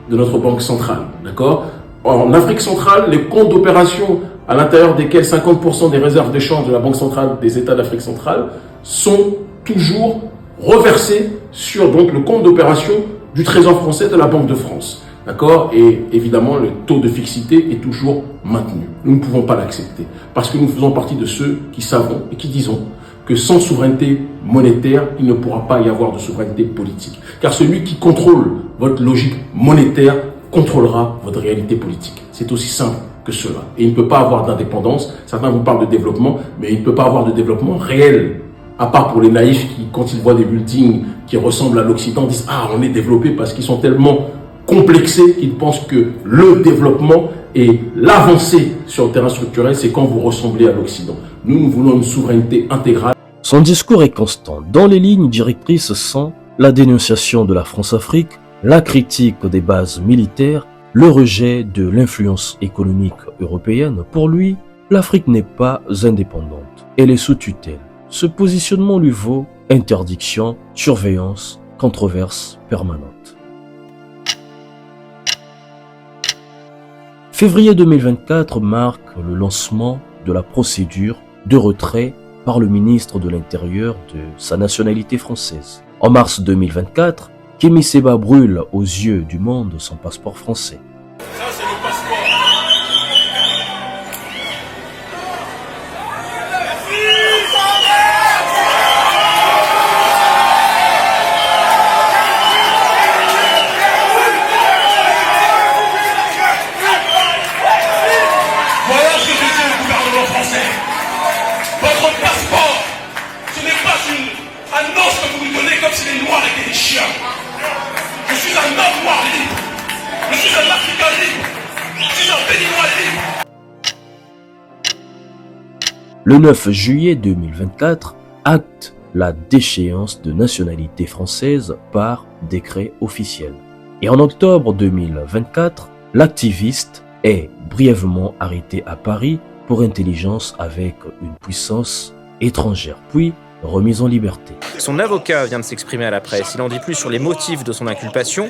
de notre banque centrale, d'accord? En Afrique centrale, les comptes d'opération à l'intérieur desquels 50% des réserves d'échange de la Banque centrale des États d'Afrique centrale sont toujours reversés sur donc le compte d'opération du Trésor français de la Banque de France, d'accord? Et évidemment, le taux de fixité est toujours maintenu. Nous ne pouvons pas l'accepter parce que nous faisons partie de ceux qui savons et qui disons que sans souveraineté monétaire, il ne pourra pas y avoir de souveraineté politique. Car celui qui contrôle votre logique monétaire contrôlera votre réalité politique. C'est aussi simple que cela. Et il ne peut pas avoir d'indépendance. Certains vous parlent de développement, mais il ne peut pas avoir de développement réel. À part pour les naïfs qui, quand ils voient des buildings qui ressemblent à l'Occident, disent « Ah, on est développé » parce qu'ils sont tellement complexés qu'ils pensent que le développement et l'avancée sur le terrain structurel, c'est quand vous ressemblez à l'Occident. Nous voulons une souveraineté intégrale. Son discours est constant. Dans les lignes directrices sont la dénonciation de la France-Afrique, la critique des bases militaires, le rejet de l'influence économique européenne. Pour lui, l'Afrique n'est pas indépendante. Elle est sous tutelle. Ce positionnement lui vaut interdiction, surveillance, controverse permanente. Février 2024 marque le lancement de la procédure de retrait par le ministre de l'Intérieur de sa nationalité française. En mars 2024, Kémi Séba brûle aux yeux du monde son passeport français. Ça, c'est le passeport. Voilà ce que je dis au gouvernement français. Votre passeport, ce n'est pas un Le 9 juillet 2024 acte la déchéance de nationalité française par décret officiel. Et en octobre 2024, l'activiste est brièvement arrêté à Paris pour intelligence avec une puissance étrangère, puis remise en liberté. Son avocat vient de s'exprimer à la presse. Il en dit plus sur les motifs de son inculpation: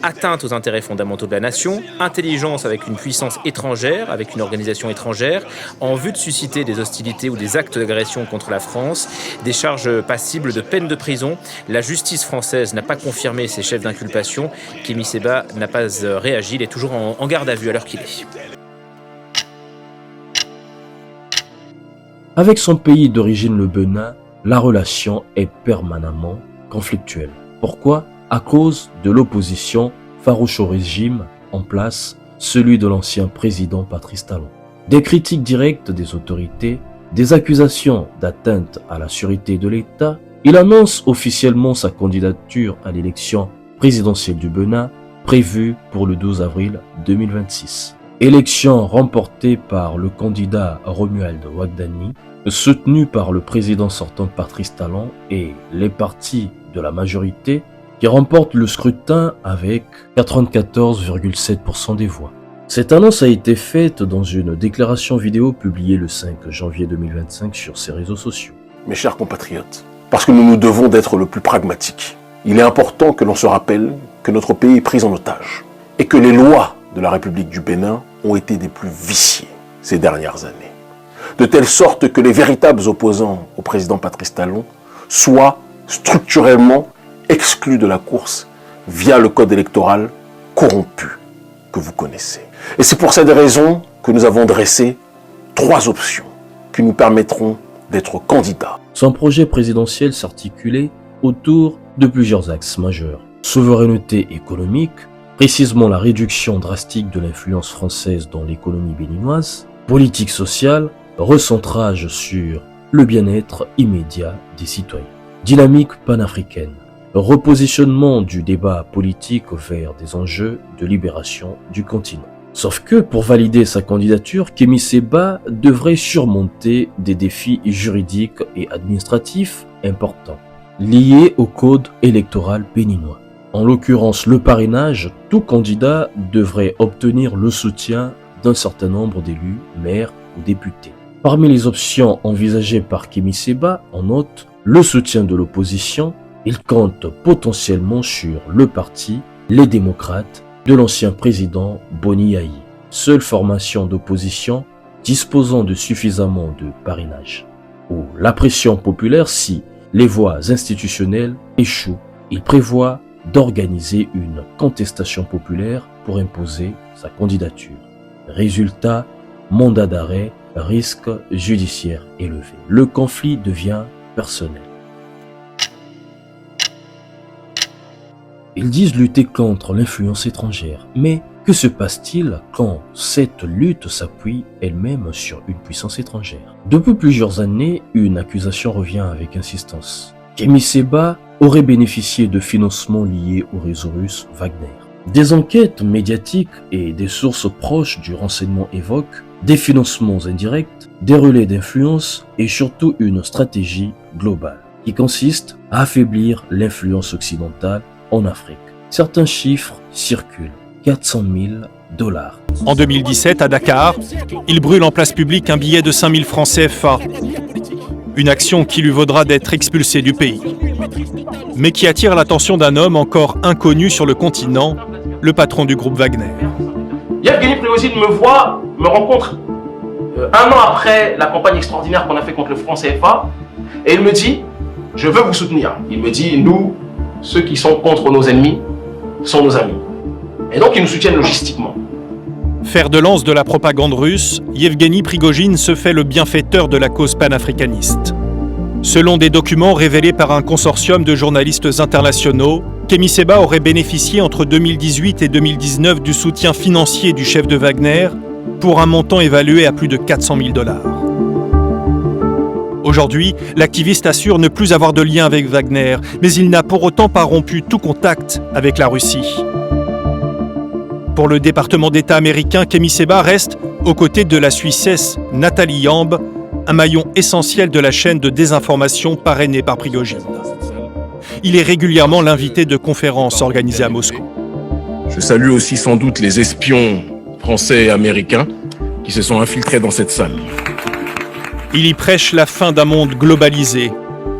atteinte aux intérêts fondamentaux de la nation, intelligence avec une puissance étrangère, avec une organisation étrangère, en vue de susciter des hostilités ou des actes d'agression contre la France, des charges passibles de peine de prison. La justice française n'a pas confirmé ces chefs d'inculpation. Kémy Séba n'a pas réagi. Il est toujours en garde à vue à l'heure qu'il est. Avec son pays d'origine, le Bénin, la relation est permanemment conflictuelle. Pourquoi? À cause de l'opposition farouche au régime en place, celui de l'ancien président Patrice Talon. Des critiques directes des autorités, des accusations d'atteinte à la sûreté de l'État, il annonce officiellement sa candidature à l'élection présidentielle du Bénin, prévue pour le 12 avril 2026. Élection remportée par le candidat Romuald Wagdani, soutenu par le président sortant Patrice Talon et les partis de la majorité qui remportent le scrutin avec 94,7% des voix. Cette annonce a été faite dans une déclaration vidéo publiée le 5 janvier 2025 sur ses réseaux sociaux. Mes chers compatriotes, parce que nous nous devons d'être le plus pragmatique, il est important que l'on se rappelle que notre pays est pris en otage et que les lois de la République du Bénin ont été des plus viciées ces dernières années. De telle sorte que les véritables opposants au président Patrice Talon soient structurellement exclus de la course via le code électoral corrompu que vous connaissez. Et c'est pour cette raison que nous avons dressé 3 options qui nous permettront d'être candidats. Son projet présidentiel s'articulait autour de plusieurs axes majeurs. Souveraineté économique, précisément la réduction drastique de l'influence française dans l'économie béninoise, politique sociale, recentrage sur le bien-être immédiat des citoyens. Dynamique panafricaine, repositionnement du débat politique vers des enjeux de libération du continent. Sauf que pour valider sa candidature, Kémy Séba devrait surmonter des défis juridiques et administratifs importants, liés au code électoral béninois. En l'occurrence, le parrainage, tout candidat devrait obtenir le soutien d'un certain nombre d'élus, maires ou députés. Parmi les options envisagées par Kémy Séba, on note le soutien de l'opposition. Il compte potentiellement sur le parti Les Démocrates de l'ancien président Boni Yayi, seule formation d'opposition disposant de suffisamment de parrainage. Ou la pression populaire si les voies institutionnelles échouent. Il prévoit d'organiser une contestation populaire pour imposer sa candidature. Résultat, mandat d'arrêt, risque judiciaire élevé. Le conflit devient personnel. Ils disent lutter contre l'influence étrangère, mais que se passe-t-il quand cette lutte s'appuie elle-même sur une puissance étrangère? Depuis plusieurs années, une accusation revient avec insistance. Kémy Séba aurait bénéficié de financements liés au réseau russe Wagner. Des enquêtes médiatiques et des sources proches du renseignement évoquent des financements indirects, des relais d'influence et surtout une stratégie globale qui consiste à affaiblir l'influence occidentale en Afrique. Certains chiffres circulent. 400 000 $. En 2017, à Dakar, il brûle en place publique un billet de 5 000 francs CFA. Une action qui lui vaudra d'être expulsé du pays. Mais qui attire l'attention d'un homme encore inconnu sur le continent, le patron du groupe Wagner. Yevgeny Prigojine me voit, me rencontre un an après la campagne extraordinaire qu'on a fait contre le franc CFA, et il me dit, je veux vous soutenir. Il me dit, nous, ceux qui sont contre nos ennemis, sont nos amis. Et donc ils nous soutiennent logistiquement. Fer de lance de la propagande russe, Yevgeny Prigojine se fait le bienfaiteur de la cause panafricaniste. Selon des documents révélés par un consortium de journalistes internationaux, Kémy Séba aurait bénéficié entre 2018 et 2019 du soutien financier du chef de Wagner pour un montant évalué à plus de 400 000 $. Aujourd'hui, l'activiste assure ne plus avoir de lien avec Wagner, mais il n'a pour autant pas rompu tout contact avec la Russie. Pour le département d'État américain, Kémy Séba reste, aux côtés de la Suissesse Nathalie Yamb, un maillon essentiel de la chaîne de désinformation parrainée par Prigojine. Il est régulièrement l'invité de conférences organisées à Moscou. Je salue aussi sans doute les espions français et américains qui se sont infiltrés dans cette salle. Il y prêche la fin d'un monde globalisé,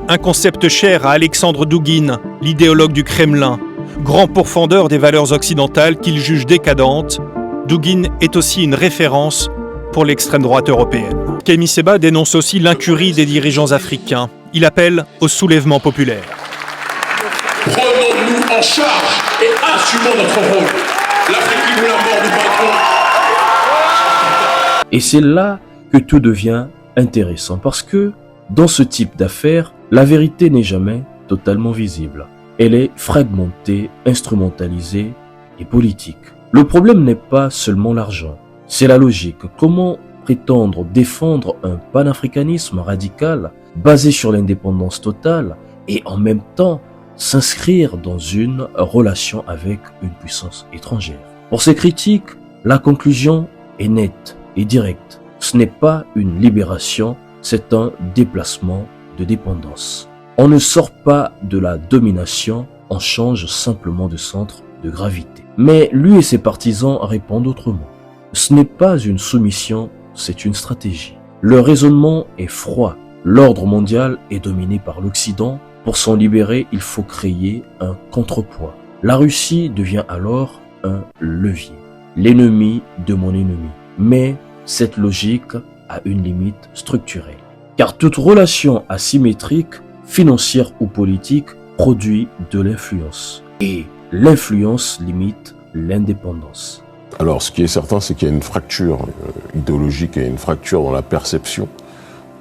un concept cher à Alexandre Douguine, l'idéologue du Kremlin, grand pourfendeur des valeurs occidentales qu'il juge décadentes. Douguine est aussi une référence pour l'extrême droite européenne. Kémy Séba dénonce aussi l'incurie des dirigeants africains. Il appelle au soulèvement populaire. Prenons-nous en charge et assumons notre rôle. L'Afrique ou la mort du patron. Et c'est là que tout devient intéressant parce que dans ce type d'affaires, la vérité n'est jamais totalement visible. Elle est fragmentée, instrumentalisée et politique. Le problème n'est pas seulement l'argent, c'est la logique. Comment prétendre défendre un panafricanisme radical basé sur l'indépendance totale et en même temps s'inscrire dans une relation avec une puissance étrangère? Pour ces critiques, la conclusion est nette et directe. Ce n'est pas une libération, c'est un déplacement de dépendance. On ne sort pas de la domination, on change simplement de centre de gravité. Mais lui et ses partisans répondent autrement. Ce n'est pas une soumission, c'est une stratégie. Le raisonnement est froid. L'ordre mondial est dominé par l'Occident. Pour s'en libérer, il faut créer un contrepoids. La Russie devient alors un levier, l'ennemi de mon ennemi. Mais cette logique a une limite structurelle. Car toute relation asymétrique, financière ou politique, produit de l'influence. Et l'influence limite l'indépendance. Alors, ce qui est certain, c'est qu'il y a une fracture idéologique et une fracture dans la perception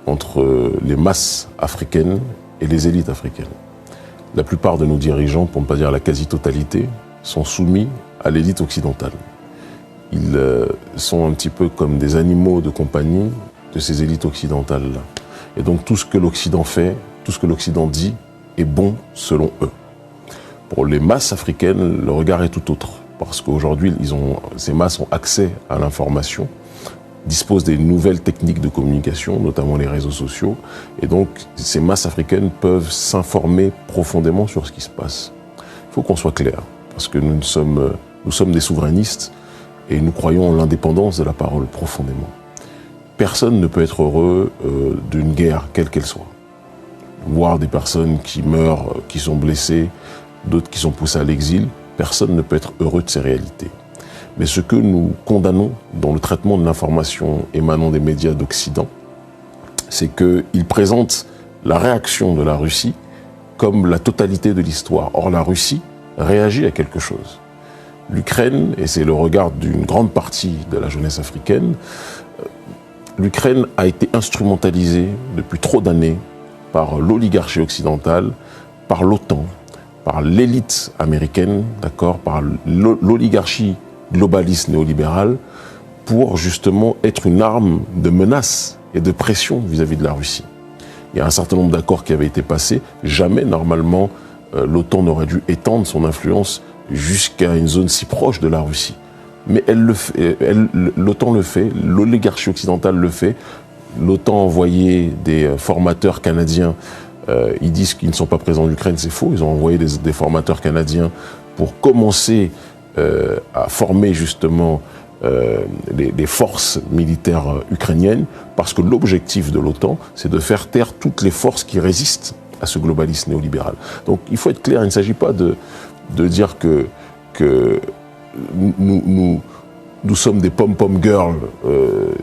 entre les masses africaines et les élites africaines. La plupart de nos dirigeants, pour ne pas dire la quasi-totalité, sont soumis à l'élite occidentale. Ils sont un petit peu comme des animaux de compagnie de ces élites occidentales-là. Et donc tout ce que l'Occident fait, tout ce que l'Occident dit est bon selon eux. Pour les masses africaines, le regard est tout autre. Parce qu'aujourd'hui, ces masses ont accès à l'information, disposent des nouvelles techniques de communication, notamment les réseaux sociaux. Et donc, ces masses africaines peuvent s'informer profondément sur ce qui se passe. Il faut qu'on soit clair, parce que nous sommes des souverainistes et nous croyons en l'indépendance de la parole profondément. Personne ne peut être heureux d'une guerre, quelle qu'elle soit. Voir des personnes qui meurent, qui sont blessées, d'autres qui sont poussées à l'exil, personne ne peut être heureux de ces réalités. Mais ce que nous condamnons dans le traitement de l'information émanant des médias d'Occident, c'est qu'ils présentent la réaction de la Russie comme la totalité de l'histoire. Or, la Russie réagit à quelque chose. L'Ukraine, et c'est le regard d'une grande partie de la jeunesse africaine, l'Ukraine a été instrumentalisée depuis trop d'années par l'oligarchie occidentale, par l'OTAN, par l'élite américaine, d'accord, par l'oligarchie globaliste néolibérale, pour justement être une arme de menace et de pression vis-à-vis de la Russie. Il y a un certain nombre d'accords qui avaient été passés. Jamais, normalement, l'OTAN n'aurait dû étendre son influence jusqu'à une zone si proche de la Russie. Mais l'OTAN le fait, l'oligarchie occidentale le fait. L'OTAN a envoyé des formateurs canadiens. Ils disent qu'ils ne sont pas présents en Ukraine, c'est faux. Ils ont envoyé des formateurs canadiens pour commencer à former justement les forces militaires ukrainiennes, parce que l'objectif de l'OTAN, c'est de faire taire toutes les forces qui résistent à ce globalisme néolibéral. Donc il faut être clair, il ne s'agit pas de dire que nous sommes des pom-pom girls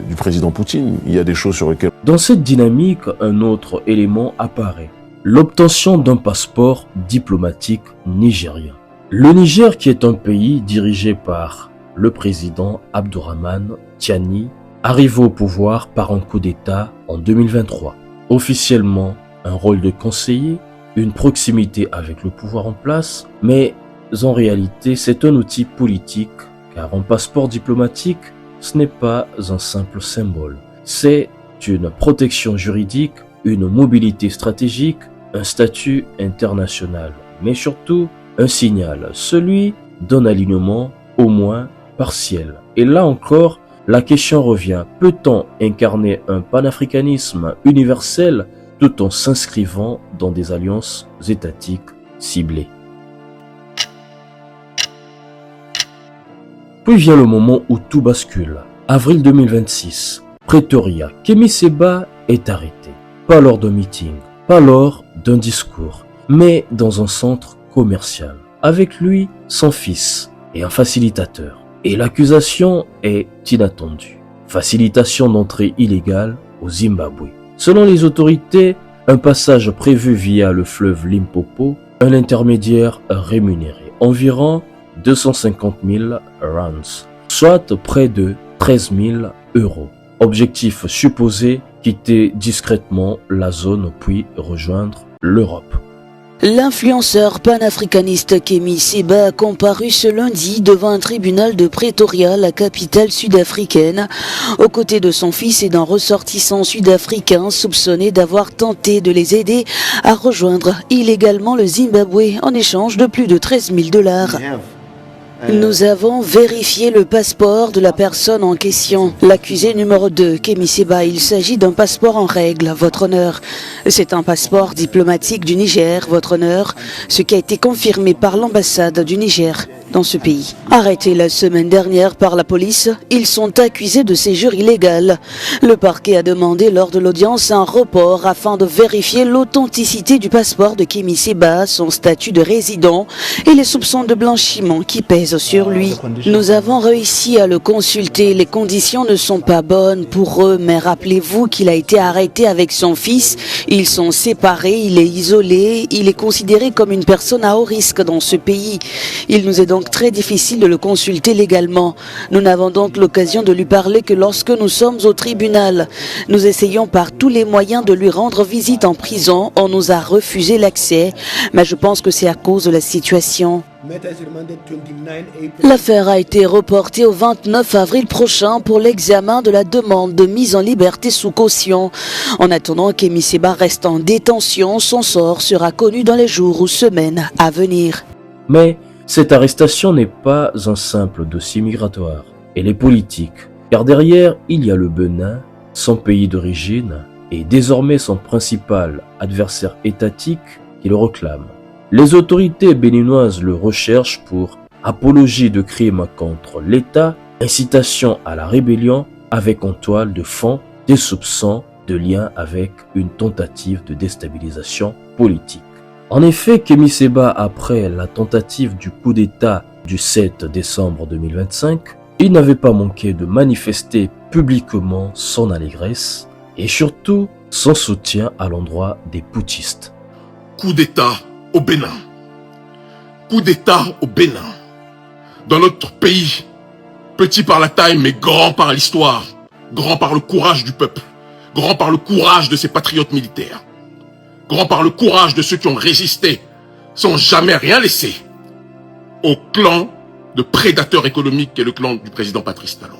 du président Poutine. Il y a des choses sur lesquelles... Dans cette dynamique, un autre élément apparaît. L'obtention d'un passeport diplomatique nigérien. Le Niger, qui est un pays dirigé par le président Abdourahmane Tiani, arrive au pouvoir par un coup d'État en 2023. Officiellement, un rôle de conseiller, une proximité avec le pouvoir en place, mais en réalité, c'est un outil politique, car un passeport diplomatique, ce n'est pas un simple symbole. C'est une protection juridique, une mobilité stratégique, un statut international, mais surtout un signal, celui d'un alignement au moins partielle. Et là encore, la question revient, peut-on incarner un panafricanisme universel tout en s'inscrivant dans des alliances étatiques ciblées? Puis vient le moment où tout bascule. Avril 2026, Pretoria, Kemi Seba est arrêté. Pas lors d'un meeting, pas lors d'un discours, mais dans un centre commercial. Avec lui, son fils et un facilitateur. Et l'accusation est inattendue. Facilitation d'entrée illégale au Zimbabwe. Selon les autorités, un passage prévu via le fleuve Limpopo, un intermédiaire rémunéré, environ 250 000 rands, soit près de 13 000 euros. Objectif supposé, quitter discrètement la zone puis rejoindre l'Europe. L'influenceur panafricaniste Kemi Seba a comparu ce lundi devant un tribunal de Pretoria, la capitale sud-africaine, aux côtés de son fils et d'un ressortissant sud-africain soupçonné d'avoir tenté de les aider à rejoindre illégalement le Zimbabwe en échange de plus de 13 000 $. Nous avons vérifié le passeport de la personne en question. L'accusé numéro 2, Kemi Seba, il s'agit d'un passeport en règle, votre honneur. C'est un passeport diplomatique du Niger, votre honneur, ce qui a été confirmé par l'ambassade du Niger dans ce pays. Arrêtés la semaine dernière par la police, ils sont accusés de séjour illégal. Le parquet a demandé lors de l'audience un report afin de vérifier l'authenticité du passeport de Kemi Seba, son statut de résident et les soupçons de blanchiment qui pèsent sur lui. Nous avons réussi à le consulter. Les conditions ne sont pas bonnes pour eux, mais rappelez-vous qu'il a été arrêté avec son fils. Ils sont séparés, il est isolé, il est considéré comme une personne à haut risque dans ce pays. Il nous est donc très difficile de le consulter légalement. Nous n'avons donc l'occasion de lui parler que lorsque nous sommes au tribunal. Nous essayons par tous les moyens de lui rendre visite en prison. On nous a refusé l'accès, mais je pense que c'est à cause de la situation. L'affaire a été reportée au 29 avril prochain pour l'examen de la demande de mise en liberté sous caution. En attendant, Kemi Seba reste en détention. Son sort sera connu dans les jours ou semaines à venir. Mais cette arrestation n'est pas un simple dossier migratoire. Elle est politique, car derrière, il y a le Bénin, son pays d'origine, et désormais son principal adversaire étatique qui le réclame. Les autorités béninoises le recherchent pour apologie de crimes contre l'État, incitation à la rébellion, avec en toile de fond des soupçons de lien avec une tentative de déstabilisation politique. En effet, Kemi Seba, après la tentative du coup d'État du 7 décembre 2025, il n'avait pas manqué de manifester publiquement son allégresse et surtout son soutien à l'endroit des putschistes. Coup d'État au Bénin. Coup d'État au Bénin. Dans notre pays, petit par la taille mais grand par l'histoire, grand par le courage du peuple, grand par le courage de ses patriotes militaires, grand par le courage de ceux qui ont résisté sans jamais rien laisser au clan de prédateurs économiques qu'est le clan du président Patrice Talon.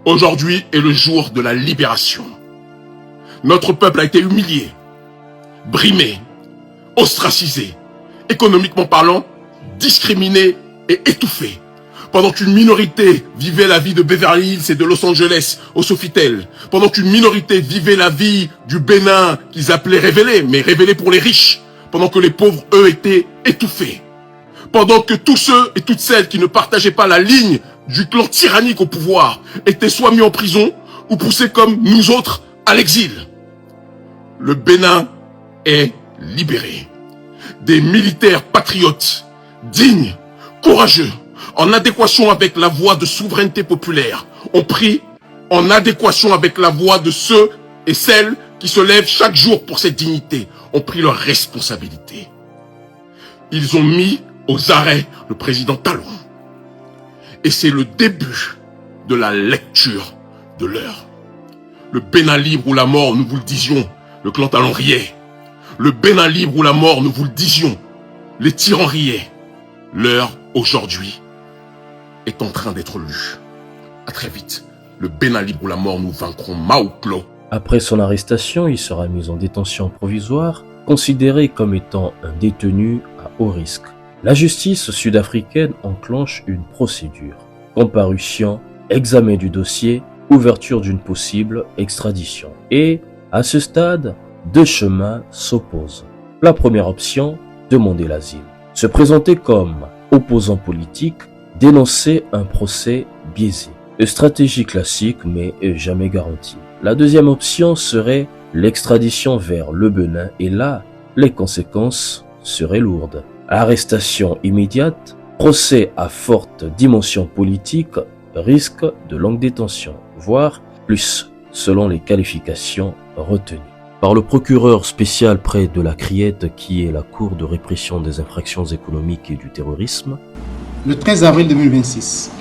Aujourd'hui est le jour de la libération. Notre peuple a été humilié, brimé, ostracisé, économiquement parlant, discriminé et étouffé. Pendant qu'une minorité vivait la vie de Beverly Hills et de Los Angeles au Sofitel, pendant qu'une minorité vivait la vie du Bénin qu'ils appelaient révélée, mais révélée pour les riches, pendant que les pauvres, eux, étaient étouffés, pendant que tous ceux et toutes celles qui ne partageaient pas la ligne du clan tyrannique au pouvoir étaient soit mis en prison ou poussés comme nous autres à l'exil. Le Bénin est libéré. Des militaires patriotes, dignes, courageux, en adéquation avec la voie de souveraineté populaire, ont pris en adéquation avec la voix de ceux et celles qui se lèvent chaque jour pour cette dignité, ont pris leurs responsabilités. Ils ont mis aux arrêts le président Talon. Et c'est le début de la lecture de l'heure. Le Bénin libre ou la mort, nous vous le disions, le clan Talon riait. Le Bénin libre ou la mort, nous vous le disions, les tyrans riaient. L'heure, aujourd'hui, est en train d'être lue. À très vite. Le Bénin libre ou la mort, nous vaincrons Maouklo. Après son arrestation, il sera mis en détention provisoire, considéré comme étant un détenu à haut risque. La justice sud-africaine enclenche une procédure. comparution, examen du dossier, ouverture d'une possible extradition. Et, à ce stade, deux chemins s'opposent. La première option, demander l'asile. Se présenter comme opposant politique, dénoncer un procès biaisé. Une stratégie classique mais jamais garantie. La deuxième option serait l'extradition vers le Bénin et là, les conséquences seraient lourdes. Arrestation immédiate, procès à forte dimension politique, risque de longue détention, voire plus, selon les qualifications retenues. Par le procureur spécial près de la Criette, qui est la Cour de répression des infractions économiques et du terrorisme. Le 13 avril 2026,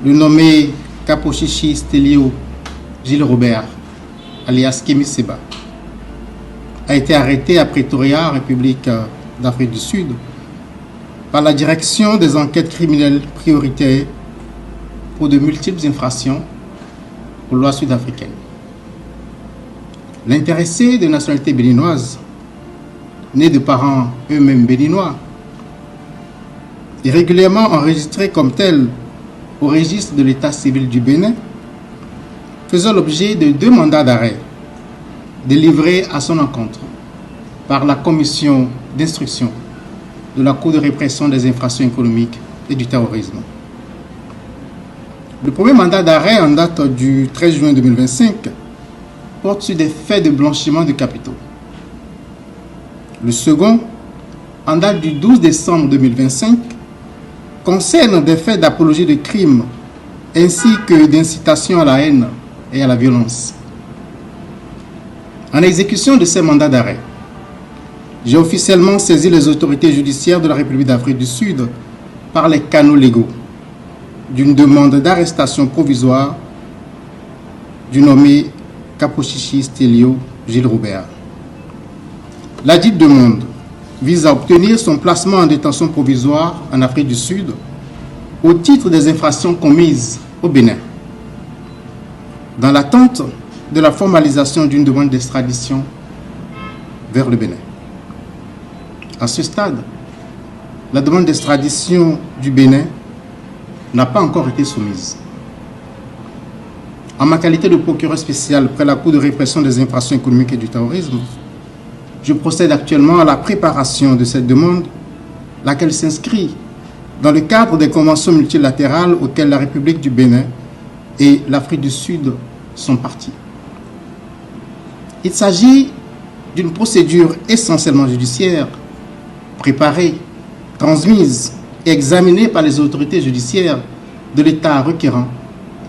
le nommé Kapochichi Stelio Gilles Robert, alias Kémy Séba, a été arrêté à Pretoria, République d'Afrique du Sud, par la direction des enquêtes criminelles prioritaires pour de multiples infractions aux lois sud-africaines. L'intéressé de nationalité béninoise, né de parents eux-mêmes béninois, est régulièrement enregistré comme tel au registre de l'état civil du Bénin, faisant l'objet de 2 mandats d'arrêt délivrés à son encontre par la commission d'instruction de la Cour de répression des infractions économiques et du terrorisme. Le premier mandat d'arrêt en date du 13 juin 2025 porte sur des faits de blanchiment de capitaux. Le second, en date du 12 décembre 2025, concerne des faits d'apologie de crimes ainsi que d'incitation à la haine et à la violence. En exécution de ces mandats d'arrêt, j'ai officiellement saisi les autorités judiciaires de la République d'Afrique du Sud par les canaux légaux d'une demande d'arrestation provisoire du nommé Kapochichi Stelio Gilles Robert. La dite demande vise à obtenir son placement en détention provisoire en Afrique du Sud au titre des infractions commises au Bénin, dans l'attente de la formalisation d'une demande d'extradition vers le Bénin. À ce stade, la demande d'extradition du Bénin n'a pas encore été soumise. En ma qualité de procureur spécial près la Cour de répression des infractions économiques et du terrorisme, je procède actuellement à la préparation de cette demande, laquelle s'inscrit dans le cadre des conventions multilatérales auxquelles la République du Bénin et l'Afrique du Sud sont parties. Il s'agit d'une procédure essentiellement judiciaire, préparée, transmise et examinée par les autorités judiciaires de l'État requérant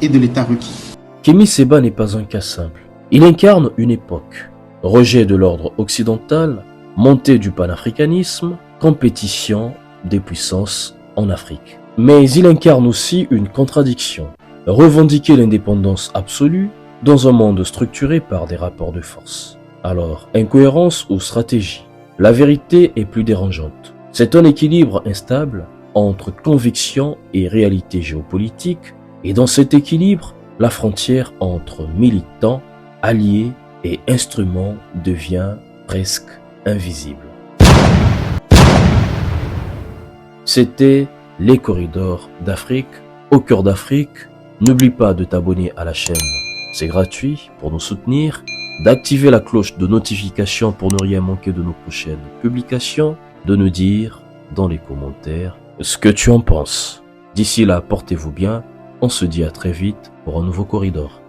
et de l'État requis. Kémy Séba n'est pas un cas simple. Il incarne une époque. Rejet de l'ordre occidental, montée du panafricanisme, compétition des puissances en Afrique. Mais il incarne aussi une contradiction. Revendiquer l'indépendance absolue dans un monde structuré par des rapports de force. Alors, incohérence ou stratégie? La vérité est plus dérangeante. C'est un équilibre instable entre conviction et réalité géopolitique, et dans cet équilibre, la frontière entre militants, alliés et instruments devient presque invisible. C'était les corridors d'Afrique, au cœur d'Afrique. N'oublie pas de t'abonner à la chaîne, c'est gratuit pour nous soutenir, d'activer la cloche de notification pour ne rien manquer de nos prochaines publications, de nous dire dans les commentaires ce que tu en penses. D'ici là, portez-vous bien, on se dit à très vite pour un nouveau corridor.